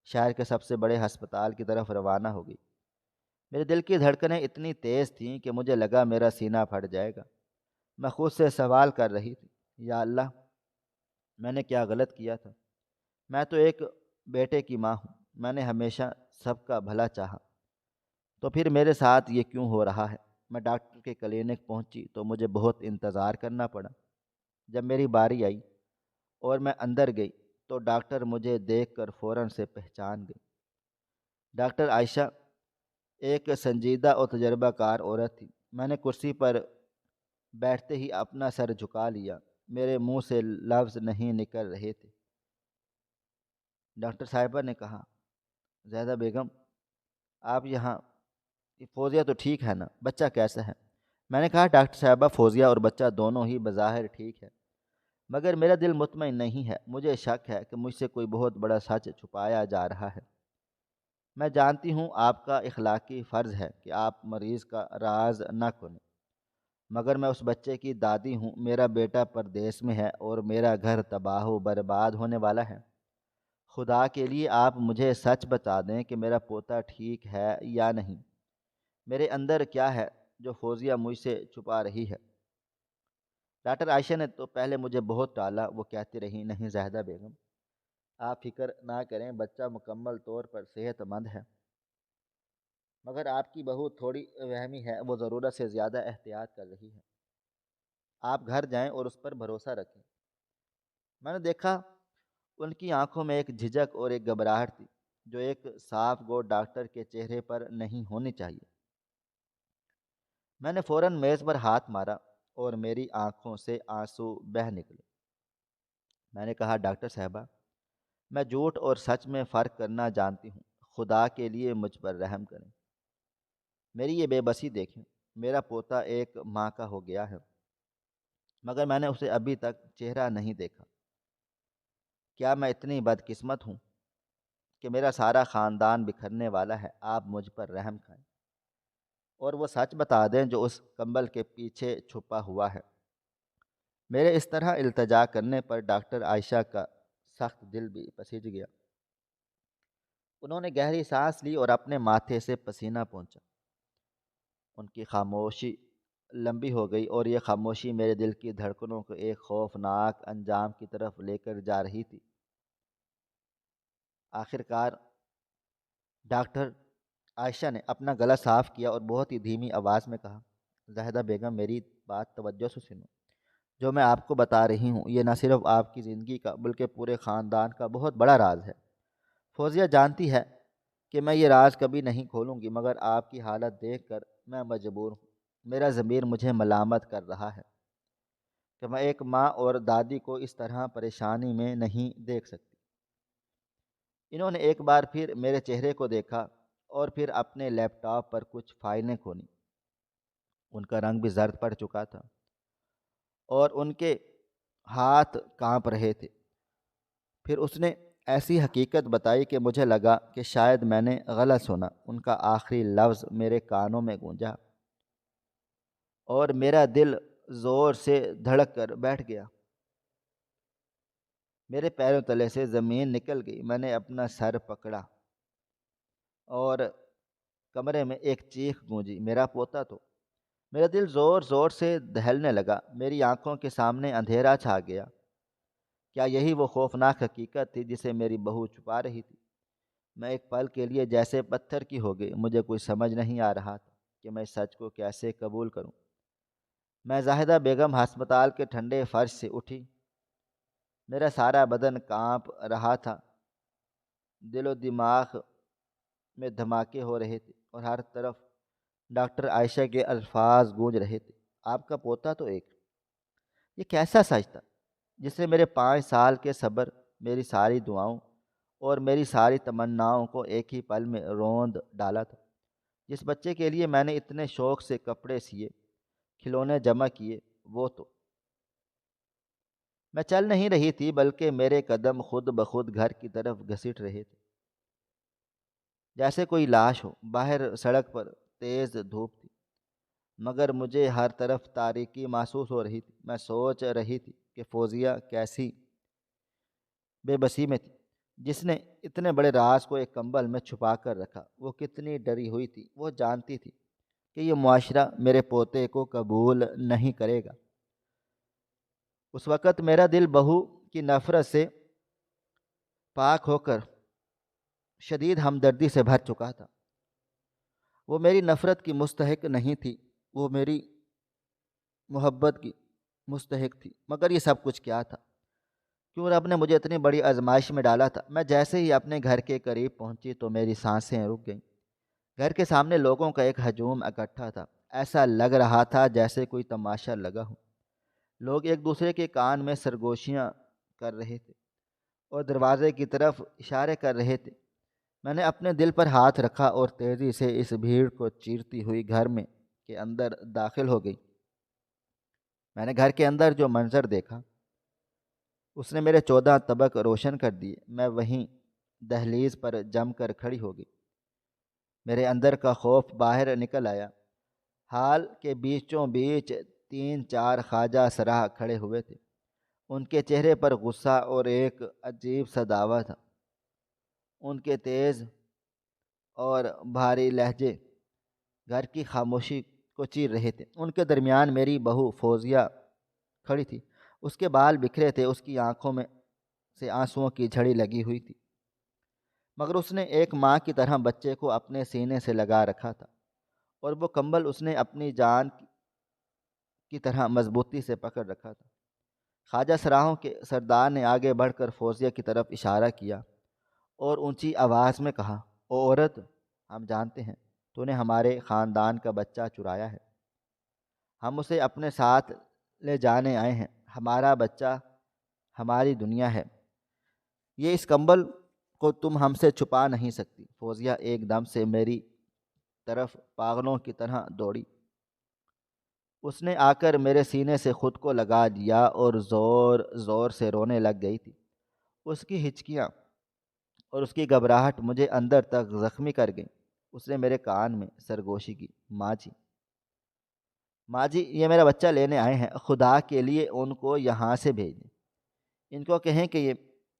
شہر کے سب سے بڑے ہسپتال کی طرف روانہ ہو گئی۔ میرے دل کی دھڑکنیں اتنی تیز تھیں کہ مجھے لگا میرا سینہ پھٹ جائے گا۔ میں خود سے سوال کر رہی تھی، یا اللہ، میں نے کیا غلط کیا تھا؟ میں تو ایک بیٹے کی ماں ہوں، میں نے ہمیشہ سب کا بھلا چاہا، تو پھر میرے ساتھ یہ کیوں ہو رہا ہے؟ میں ڈاکٹر کے کلینک پہنچی تو مجھے بہت انتظار کرنا پڑا۔ جب میری باری آئی اور میں اندر گئی تو ڈاکٹر مجھے دیکھ کر فوراً سے پہچان گئی۔ ڈاکٹر عائشہ ایک سنجیدہ اور تجربہ کار عورت تھی۔ میں نے کرسی پر بیٹھتے ہی اپنا سر جھکا لیا، میرے منہ سے لفظ نہیں نکل رہے تھے۔ ڈاکٹر صاحبہ نے کہا، زیدہ بیگم، آپ یہاں، فوزیہ تو ٹھیک ہے نا؟ بچہ کیسا ہے؟ میں نے کہا، ڈاکٹر صاحبہ، فوزیہ اور بچہ دونوں ہی بظاہر ٹھیک ہے، مگر میرا دل مطمئن نہیں ہے، مجھے شک ہے کہ مجھ سے کوئی بہت بڑا سچ چھپایا جا رہا ہے۔ میں جانتی ہوں آپ کا اخلاقی فرض ہے کہ آپ مریض کا راز نہ کھولیں، مگر میں اس بچے کی دادی ہوں، میرا بیٹا پردیس میں ہے اور میرا گھر تباہ و برباد ہونے والا ہے۔ خدا کے لیے آپ مجھے سچ بتا دیں کہ میرا پوتا ٹھیک ہے یا نہیں، میرے اندر کیا ہے جو فوزیہ مجھ سے چھپا رہی ہے؟ ڈاکٹر عائشہ نے تو پہلے مجھے بہت ٹالا، وہ کہتی رہی، نہیں زاہدہ بیگم، آپ فکر نہ کریں، بچہ مکمل طور پر صحت مند ہے، مگر آپ کی بہو تھوڑی وہمی ہے، وہ ضرورت سے زیادہ احتیاط کر رہی ہے، آپ گھر جائیں اور اس پر بھروسہ رکھیں۔ میں نے دیکھا ان کی آنکھوں میں ایک جھجک اور ایک گھبراہٹ تھی جو ایک صاف گو ڈاکٹر کے چہرے پر نہیں ہونی چاہیے۔ میں نے فوراً میز پر ہاتھ مارا اور میری آنکھوں سے آنسو بہہ نکلے۔ میں نے کہا، ڈاکٹر صاحبہ، میں جھوٹ اور سچ میں فرق کرنا جانتی ہوں، خدا کے لیے مجھ پر رحم کریں۔ میری یہ بے بسی دیکھیں، میرا پوتا ایک ماہ کا ہو گیا ہے، مگر میں نے اسے ابھی تک چہرہ نہیں دیکھا۔ کیا میں اتنی بدقسمت ہوں کہ میرا سارا خاندان بکھرنے والا ہے؟ آپ مجھ پر رحم کھائیں اور وہ سچ بتا دیں جو اس کمبل کے پیچھے چھپا ہوا ہے۔ میرے اس طرح التجا کرنے پر ڈاکٹر عائشہ کا سخت دل بھی پسیج گیا۔ انہوں نے گہری سانس لی اور اپنے ماتھے سے پسینہ پونچھا۔ ان کی خاموشی لمبی ہو گئی اور یہ خاموشی میرے دل کی دھڑکنوں کو ایک خوفناک انجام کی طرف لے کر جا رہی تھی۔ آخر کار ڈاکٹر عائشہ نے اپنا گلا صاف کیا اور بہت ہی دھیمی آواز میں کہا، زاہدہ بیگم، میری بات توجہ سے سنو۔ جو میں آپ کو بتا رہی ہوں یہ نہ صرف آپ کی زندگی کا بلکہ پورے خاندان کا بہت بڑا راز ہے۔ فوزیہ جانتی ہے کہ میں یہ راز کبھی نہیں کھولوں گی، مگر آپ کی حالت دیکھ کر میں مجبور ہوں۔ میرا ضمیر مجھے ملامت کر رہا ہے کہ میں ایک ماں اور دادی کو اس طرح پریشانی میں نہیں دیکھ سکتی۔ انہوں نے ایک بار پھر میرے چہرے کو دیکھا اور پھر اپنے لیپ ٹاپ پر کچھ فائلیں کھولیں۔ ان کا رنگ بھی زرد پڑ چکا تھا اور ان کے ہاتھ کانپ رہے تھے۔ پھر اس نے ایسی حقیقت بتائی کہ مجھے لگا کہ شاید میں نے غلط سنا۔ ان کا آخری لفظ میرے کانوں میں گونجا اور میرا دل زور سے دھڑک کر بیٹھ گیا۔ میرے پیروں تلے سے زمین نکل گئی۔ میں نے اپنا سر پکڑا اور کمرے میں ایک چیخ گونجی، میرا پوتا تو! میرا دل زور زور سے دہلنے لگا، میری آنکھوں کے سامنے اندھیرا چھا گیا۔ کیا یہی وہ خوفناک حقیقت تھی جسے میری بہو چھپا رہی تھی؟ میں ایک پل کے لیے جیسے پتھر کی ہو گئی۔ مجھے کوئی سمجھ نہیں آ رہا تھا کہ میں سچ کو کیسے قبول کروں۔ میں زاہدہ بیگم ہسپتال کے ٹھنڈے فرش سے اٹھی۔ میرا سارا بدن کانپ رہا تھا، دل و دماغ میں دھماکے ہو رہے تھے اور ہر طرف ڈاکٹر عائشہ کے الفاظ گونج رہے تھے، آپ کا پوتا تو ایک! یہ کیسا سچ تھا جس نے میرے 5 سال کے صبر، میری ساری دعاؤں اور میری ساری تمناؤں کو ایک ہی پل میں روند ڈالا تھا؟ جس بچے کے لیے میں نے اتنے شوق سے کپڑے سیے، کھلونے جمع کیے، وہ تو! میں چل نہیں رہی تھی بلکہ میرے قدم خود بخود گھر کی طرف گھسٹ رہے تھے، جیسے کوئی لاش ہو۔ باہر سڑک پر تیز دھوپ تھی مگر مجھے ہر طرف تاریکی محسوس ہو رہی تھی۔ میں سوچ رہی تھی کہ فوزیہ کیسی بے بسی میں تھی جس نے اتنے بڑے راز کو ایک کمبل میں چھپا کر رکھا۔ وہ کتنی ڈری ہوئی تھی، وہ جانتی تھی کہ یہ معاشرہ میرے پوتے کو قبول نہیں کرے گا۔ اس وقت میرا دل بہو کی نفرت سے پاک ہو کر شدید ہمدردی سے بھر چکا تھا۔ وہ میری نفرت کی مستحق نہیں تھی، وہ میری محبت کی مستحق تھی۔ مگر یہ سب کچھ کیا تھا؟ کیوں رب نے مجھے اتنی بڑی آزمائش میں ڈالا تھا؟ میں جیسے ہی اپنے گھر کے قریب پہنچی تو میری سانسیں رک گئیں۔ گھر کے سامنے لوگوں کا ایک ہجوم اکٹھا تھا، ایسا لگ رہا تھا جیسے کوئی تماشا لگا ہو۔ لوگ ایک دوسرے کے کان میں سرگوشیاں کر رہے تھے اور دروازے کی طرف اشارے کر رہے تھے۔ میں نے اپنے دل پر ہاتھ رکھا اور تیزی سے اس بھیڑ کو چیرتی ہوئی گھر میں کے اندر داخل ہو گئی۔ میں نے گھر کے اندر جو منظر دیکھا اس نے میرے 14 طبق روشن کر دیے۔ میں وہیں دہلیز پر جم کر کھڑی ہو گئی۔ میرے اندر کا خوف باہر نکل آیا۔ ہال کے بیچوں بیچ 3-4 خواجہ سرا کھڑے ہوئے تھے۔ ان کے چہرے پر غصہ اور ایک عجیب سا دعویٰ تھا۔ ان کے تیز اور بھاری لہجے گھر کی خاموشی کو چیر رہے تھے۔ ان کے درمیان میری بہو فوزیہ کھڑی تھی۔ اس کے بال بکھرے تھے، اس کی آنکھوں میں سے آنسوؤں کی جھڑی لگی ہوئی تھی، مگر اس نے ایک ماں کی طرح بچے کو اپنے سینے سے لگا رکھا تھا اور وہ کمبل اس نے اپنی جان کی طرح مضبوطی سے پکڑ رکھا تھا۔ خواجہ سراہوں کے سردار نے آگے بڑھ کر فوزیہ کی طرف اشارہ کیا اور اونچی آواز میں کہا، او عورت، ہم جانتے ہیں تو نے ہمارے خاندان کا بچہ چرایا ہے۔ ہم اسے اپنے ساتھ لے جانے آئے ہیں۔ ہمارا بچہ ہماری دنیا ہے۔ یہ اس کمبل کو تم ہم سے چھپا نہیں سکتی۔ فوزیہ ایک دم سے میری طرف پاگلوں کی طرح دوڑی۔ اس نے آ کر میرے سینے سے خود کو لگا لیا اور زور زور سے رونے لگ گئی تھی۔ اس کی ہچکیاں اور اس کی گھبراہٹ مجھے اندر تک زخمی کر گئیں۔ اس نے میرے کان میں سرگوشی کی، ماں جی، ماں جی، یہ میرا بچہ لینے آئے ہیں، خدا کے لیے ان کو یہاں سے بھیج دیں۔ ان کو کہیں کہ یہ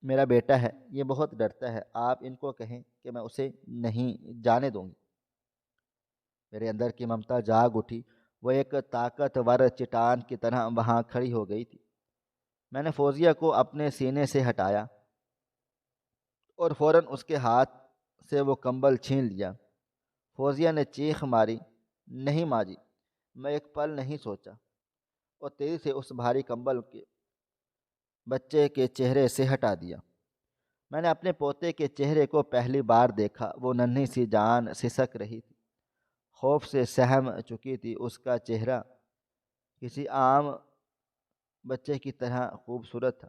میرا بیٹا ہے، یہ بہت ڈرتا ہے، آپ ان کو کہیں کہ میں اسے نہیں جانے دوں گی۔ میرے اندر کی ممتا جاگ اٹھی، وہ ایک طاقتور چٹان کی طرح وہاں کھڑی ہو گئی تھی۔ میں نے فوزیہ کو اپنے سینے سے ہٹایا اور فوراً اس کے ہاتھ سے وہ کمبل چھین لیا۔ فوزیہ نے چیخ ماری، نہیں ماں جی، میں ایک پل نہیں سوچا اور تیزی سے اس بھاری کمبل کے بچے کے چہرے سے ہٹا دیا۔ میں نے اپنے پوتے کے چہرے کو پہلی بار دیکھا۔ وہ ننھی سی جان سسک رہی تھی، خوف سے سہم چکی تھی۔ اس کا چہرہ کسی عام بچے کی طرح خوبصورت تھا،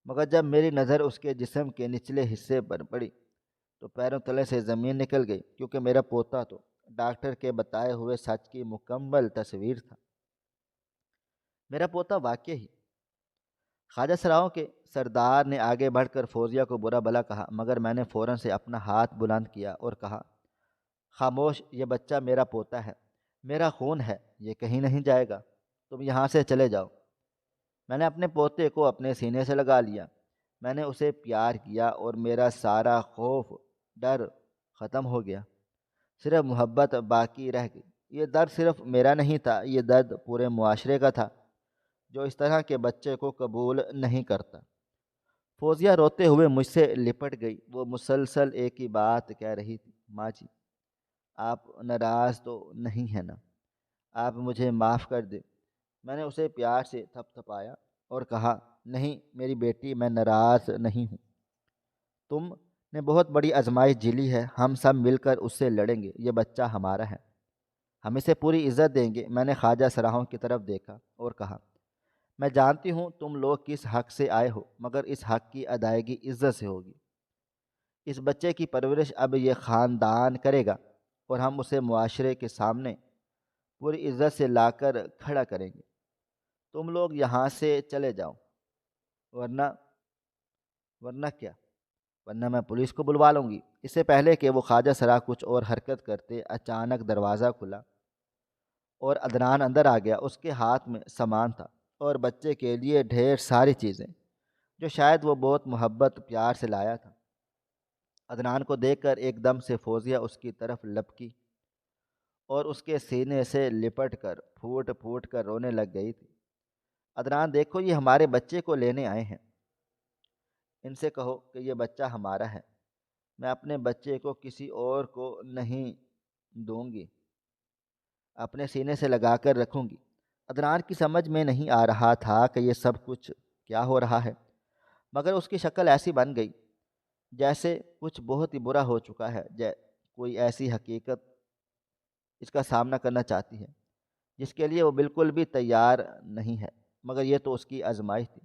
مگر جب میری نظر اس کے جسم کے نچلے حصے پر پڑی تو پیروں تلے سے زمین نکل گئی، کیونکہ میرا پوتا تو ڈاکٹر کے بتائے ہوئے سچ کی مکمل تصویر تھا۔ میرا پوتا واقعی۔ خواجہ سراؤں کے سردار نے آگے بڑھ کر فوزیہ کو برا بھلا کہا، مگر میں نے فوراً سے اپنا ہاتھ بلند کیا اور کہا، خاموش، یہ بچہ میرا پوتا ہے، میرا خون ہے، یہ کہیں نہیں جائے گا، تم یہاں سے چلے جاؤ۔ میں نے اپنے پوتے کو اپنے سینے سے لگا لیا۔ میں نے اسے پیار کیا اور میرا سارا خوف، ڈر ختم ہو گیا، صرف محبت باقی رہ گئی۔ یہ درد صرف میرا نہیں تھا، یہ درد پورے معاشرے کا تھا جو اس طرح کے بچے کو قبول نہیں کرتا۔ فوزیہ روتے ہوئے مجھ سے لپٹ گئی۔ وہ مسلسل ایک ہی بات کہہ رہی تھی، ماں جی، آپ ناراض تو نہیں ہیں نا؟ آپ مجھے معاف کر دیں۔ میں نے اسے پیار سے تھپ تھپایا اور کہا، نہیں میری بیٹی، میں ناراض نہیں ہوں۔ تم نے بہت بڑی آزمائش جھیلی ہے، ہم سب مل کر اس سے لڑیں گے۔ یہ بچہ ہمارا ہے، ہم اسے پوری عزت دیں گے۔ میں نے خواجہ سراہوں کی طرف دیکھا اور کہا، میں جانتی ہوں تم لوگ کس حق سے آئے ہو، مگر اس حق کی ادائیگی عزت سے ہوگی۔ اس بچے کی پرورش اب یہ خاندان کرے گا اور ہم اسے معاشرے کے سامنے پوری عزت سے لا کر کھڑا کریں گے۔ تم لوگ یہاں سے چلے جاؤ، ورنہ ورنہ کیا؟ ورنہ میں پولیس کو بلوا لوں گی۔ اس سے پہلے کہ وہ خواجہ سرا کچھ اور حرکت کرتے، اچانک دروازہ کھلا اور عدنان اندر آ گیا۔ اس کے ہاتھ میں سامان تھا اور بچے کے لیے ڈھیر ساری چیزیں جو شاید وہ بہت محبت پیار سے لایا تھا۔ عدنان کو دیکھ کر ایک دم سے فوزیہ اس کی طرف لپکی اور اس کے سینے سے لپٹ کر پھوٹ پھوٹ کر رونے لگ گئی تھی۔ عدنان، دیکھو، یہ ہمارے بچے کو لینے آئے ہیں، ان سے کہو کہ یہ بچہ ہمارا ہے، میں اپنے بچے کو کسی اور کو نہیں دوں گی، اپنے سینے سے لگا کر رکھوں گی۔ عدنان کی سمجھ میں نہیں آ رہا تھا کہ یہ سب کچھ کیا ہو رہا ہے، مگر اس کی شکل ایسی بن گئی جیسے کچھ بہت ہی برا ہو چکا ہے، کوئی ایسی حقیقت اس کا سامنا کرنا چاہتی ہے جس کے لیے وہ بالکل بھی تیار نہیں ہے، مگر یہ تو اس کی آزمائش تھی۔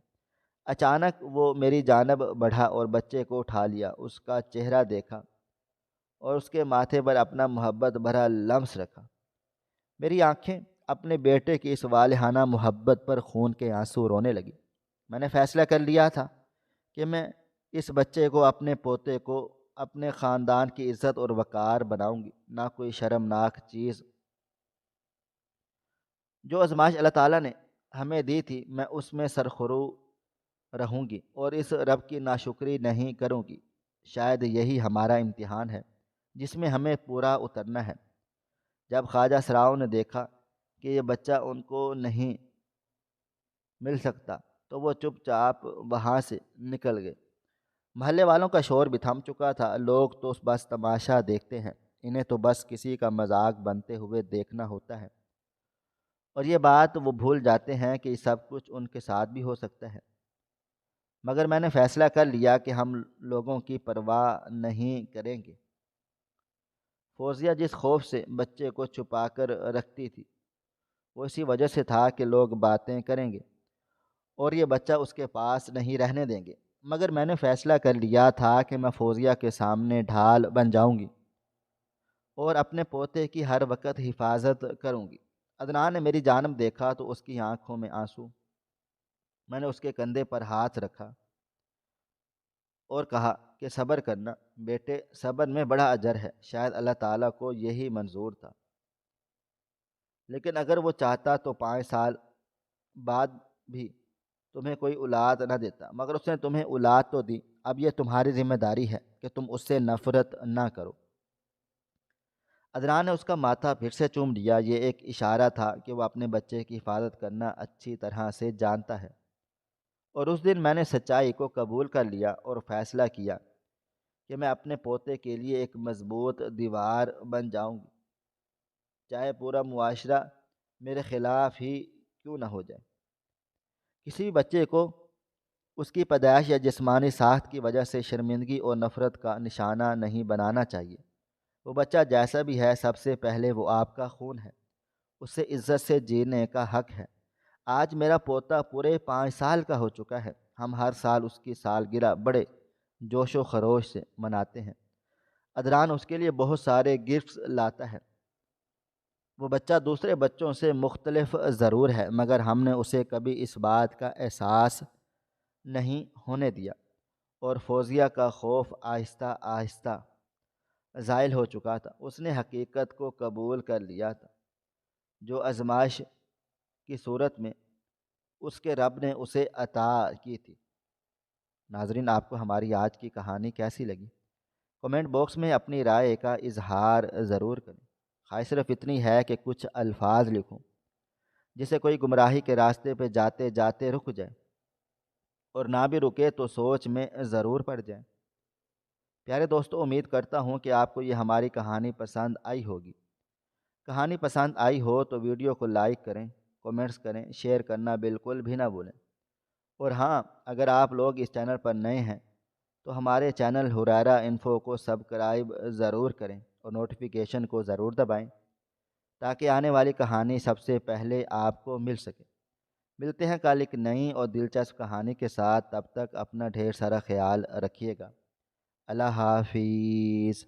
اچانک وہ میری جانب بڑھا اور بچے کو اٹھا لیا، اس کا چہرہ دیکھا اور اس کے ماتھے پر اپنا محبت بھرا لمس رکھا۔ میری آنکھیں اپنے بیٹے کی اس والہانہ محبت پر خون کے آنسو رونے لگی۔ میں نے فیصلہ کر لیا تھا کہ میں اس بچے کو، اپنے پوتے کو، اپنے خاندان کی عزت اور وقار بناؤں گی، نہ کوئی شرمناک چیز۔ جو آزمائش اللہ تعالیٰ نے ہمیں دی تھی، میں اس میں سرخرو رہوں گی اور اس رب کی ناشکری نہیں کروں گی۔ شاید یہی ہمارا امتحان ہے جس میں ہمیں پورا اترنا ہے۔ جب خواجہ سراؤں نے دیکھا کہ یہ بچہ ان کو نہیں مل سکتا تو وہ چپ چاپ وہاں سے نکل گئے۔ محلے والوں کا شور بھی تھم چکا تھا۔ لوگ تو بس تماشا دیکھتے ہیں، انہیں تو بس کسی کا مذاق بنتے ہوئے دیکھنا ہوتا ہے۔ اور یہ بات وہ بھول جاتے ہیں کہ یہ سب کچھ ان کے ساتھ بھی ہو سکتا ہے۔ مگر میں نے فیصلہ کر لیا کہ ہم لوگوں کی پرواہ نہیں کریں گے۔ فوزیہ جس خوف سے بچے کو چھپا کر رکھتی تھی وہ اسی وجہ سے تھا کہ لوگ باتیں کریں گے اور یہ بچہ اس کے پاس نہیں رہنے دیں گے۔ مگر میں نے فیصلہ کر لیا تھا کہ میں فوزیہ کے سامنے ڈھال بن جاؤں گی اور اپنے پوتے کی ہر وقت حفاظت کروں گی۔ عدنان نے میری جانب دیکھا تو اس کی آنکھوں میں آنسو۔ میں نے اس کے کندھے پر ہاتھ رکھا اور کہا کہ صبر کرنا بیٹے، صبر میں بڑا اجر ہے، شاید اللہ تعالیٰ کو یہی منظور تھا، لیکن اگر وہ چاہتا تو 5 سال بعد بھی تمہیں کوئی اولاد نہ دیتا، مگر اس نے تمہیں اولاد تو دی، اب یہ تمہاری ذمہ داری ہے کہ تم اس سے نفرت نہ کرو۔ عدنان نے اس کا ماتھا پھر سے چوم لیا۔ یہ ایک اشارہ تھا کہ وہ اپنے بچے کی حفاظت کرنا اچھی طرح سے جانتا ہے، اور اس دن میں نے سچائی کو قبول کر لیا اور فیصلہ کیا کہ میں اپنے پوتے کے لیے ایک مضبوط دیوار بن جاؤں گی، چاہے پورا معاشرہ میرے خلاف ہی کیوں نہ ہو جائے۔ کسی بھی بچے کو اس کی پیدائش یا جسمانی ساخت کی وجہ سے شرمندگی اور نفرت کا نشانہ نہیں بنانا چاہیے۔ وہ بچہ جیسا بھی ہے، سب سے پہلے وہ آپ کا خون ہے، اسے عزت سے جینے کا حق ہے۔ آج میرا پوتا پورے 5 سال کا ہو چکا ہے، ہم ہر سال اس کی سالگرہ بڑے جوش و خروش سے مناتے ہیں۔ عدنان اس کے لیے بہت سارے گفٹس لاتا ہے۔ وہ بچہ دوسرے بچوں سے مختلف ضرور ہے، مگر ہم نے اسے کبھی اس بات کا احساس نہیں ہونے دیا، اور فوزیہ کا خوف آہستہ آہستہ زائل ہو چکا تھا۔ اس نے حقیقت کو قبول کر لیا تھا جو آزمائش کی صورت میں اس کے رب نے اسے عطا کی تھی۔ ناظرین، آپ کو ہماری آج کی کہانی کیسی لگی؟ کمنٹ باکس میں اپنی رائے کا اظہار ضرور کریں، خواہش صرف اتنی ہے کہ کچھ الفاظ لکھوں جسے کوئی گمراہی کے راستے پہ جاتے جاتے رک جائے، اور نہ بھی رکے تو سوچ میں ضرور پڑ جائے۔ پیارے دوستو، امید کرتا ہوں کہ آپ کو یہ ہماری کہانی پسند آئی ہوگی۔ کہانی پسند آئی ہو تو ویڈیو کو لائک کریں، کومنٹس کریں، شیئر کرنا بالکل بھی نہ بھولیں۔ اور ہاں، اگر آپ لوگ اس چینل پر نئے ہیں تو ہمارے چینل ہریرہ انفو کو سبسکرائب ضرور کریں اور نوٹیفیکیشن کو ضرور دبائیں تاکہ آنے والی کہانی سب سے پہلے آپ کو مل سکے۔ ملتے ہیں کل ایک نئی اور دلچسپ کہانی کے ساتھ، تب تک اپنا ڈھیر سارا خیال رکھیے گا۔ اللہ حافظ۔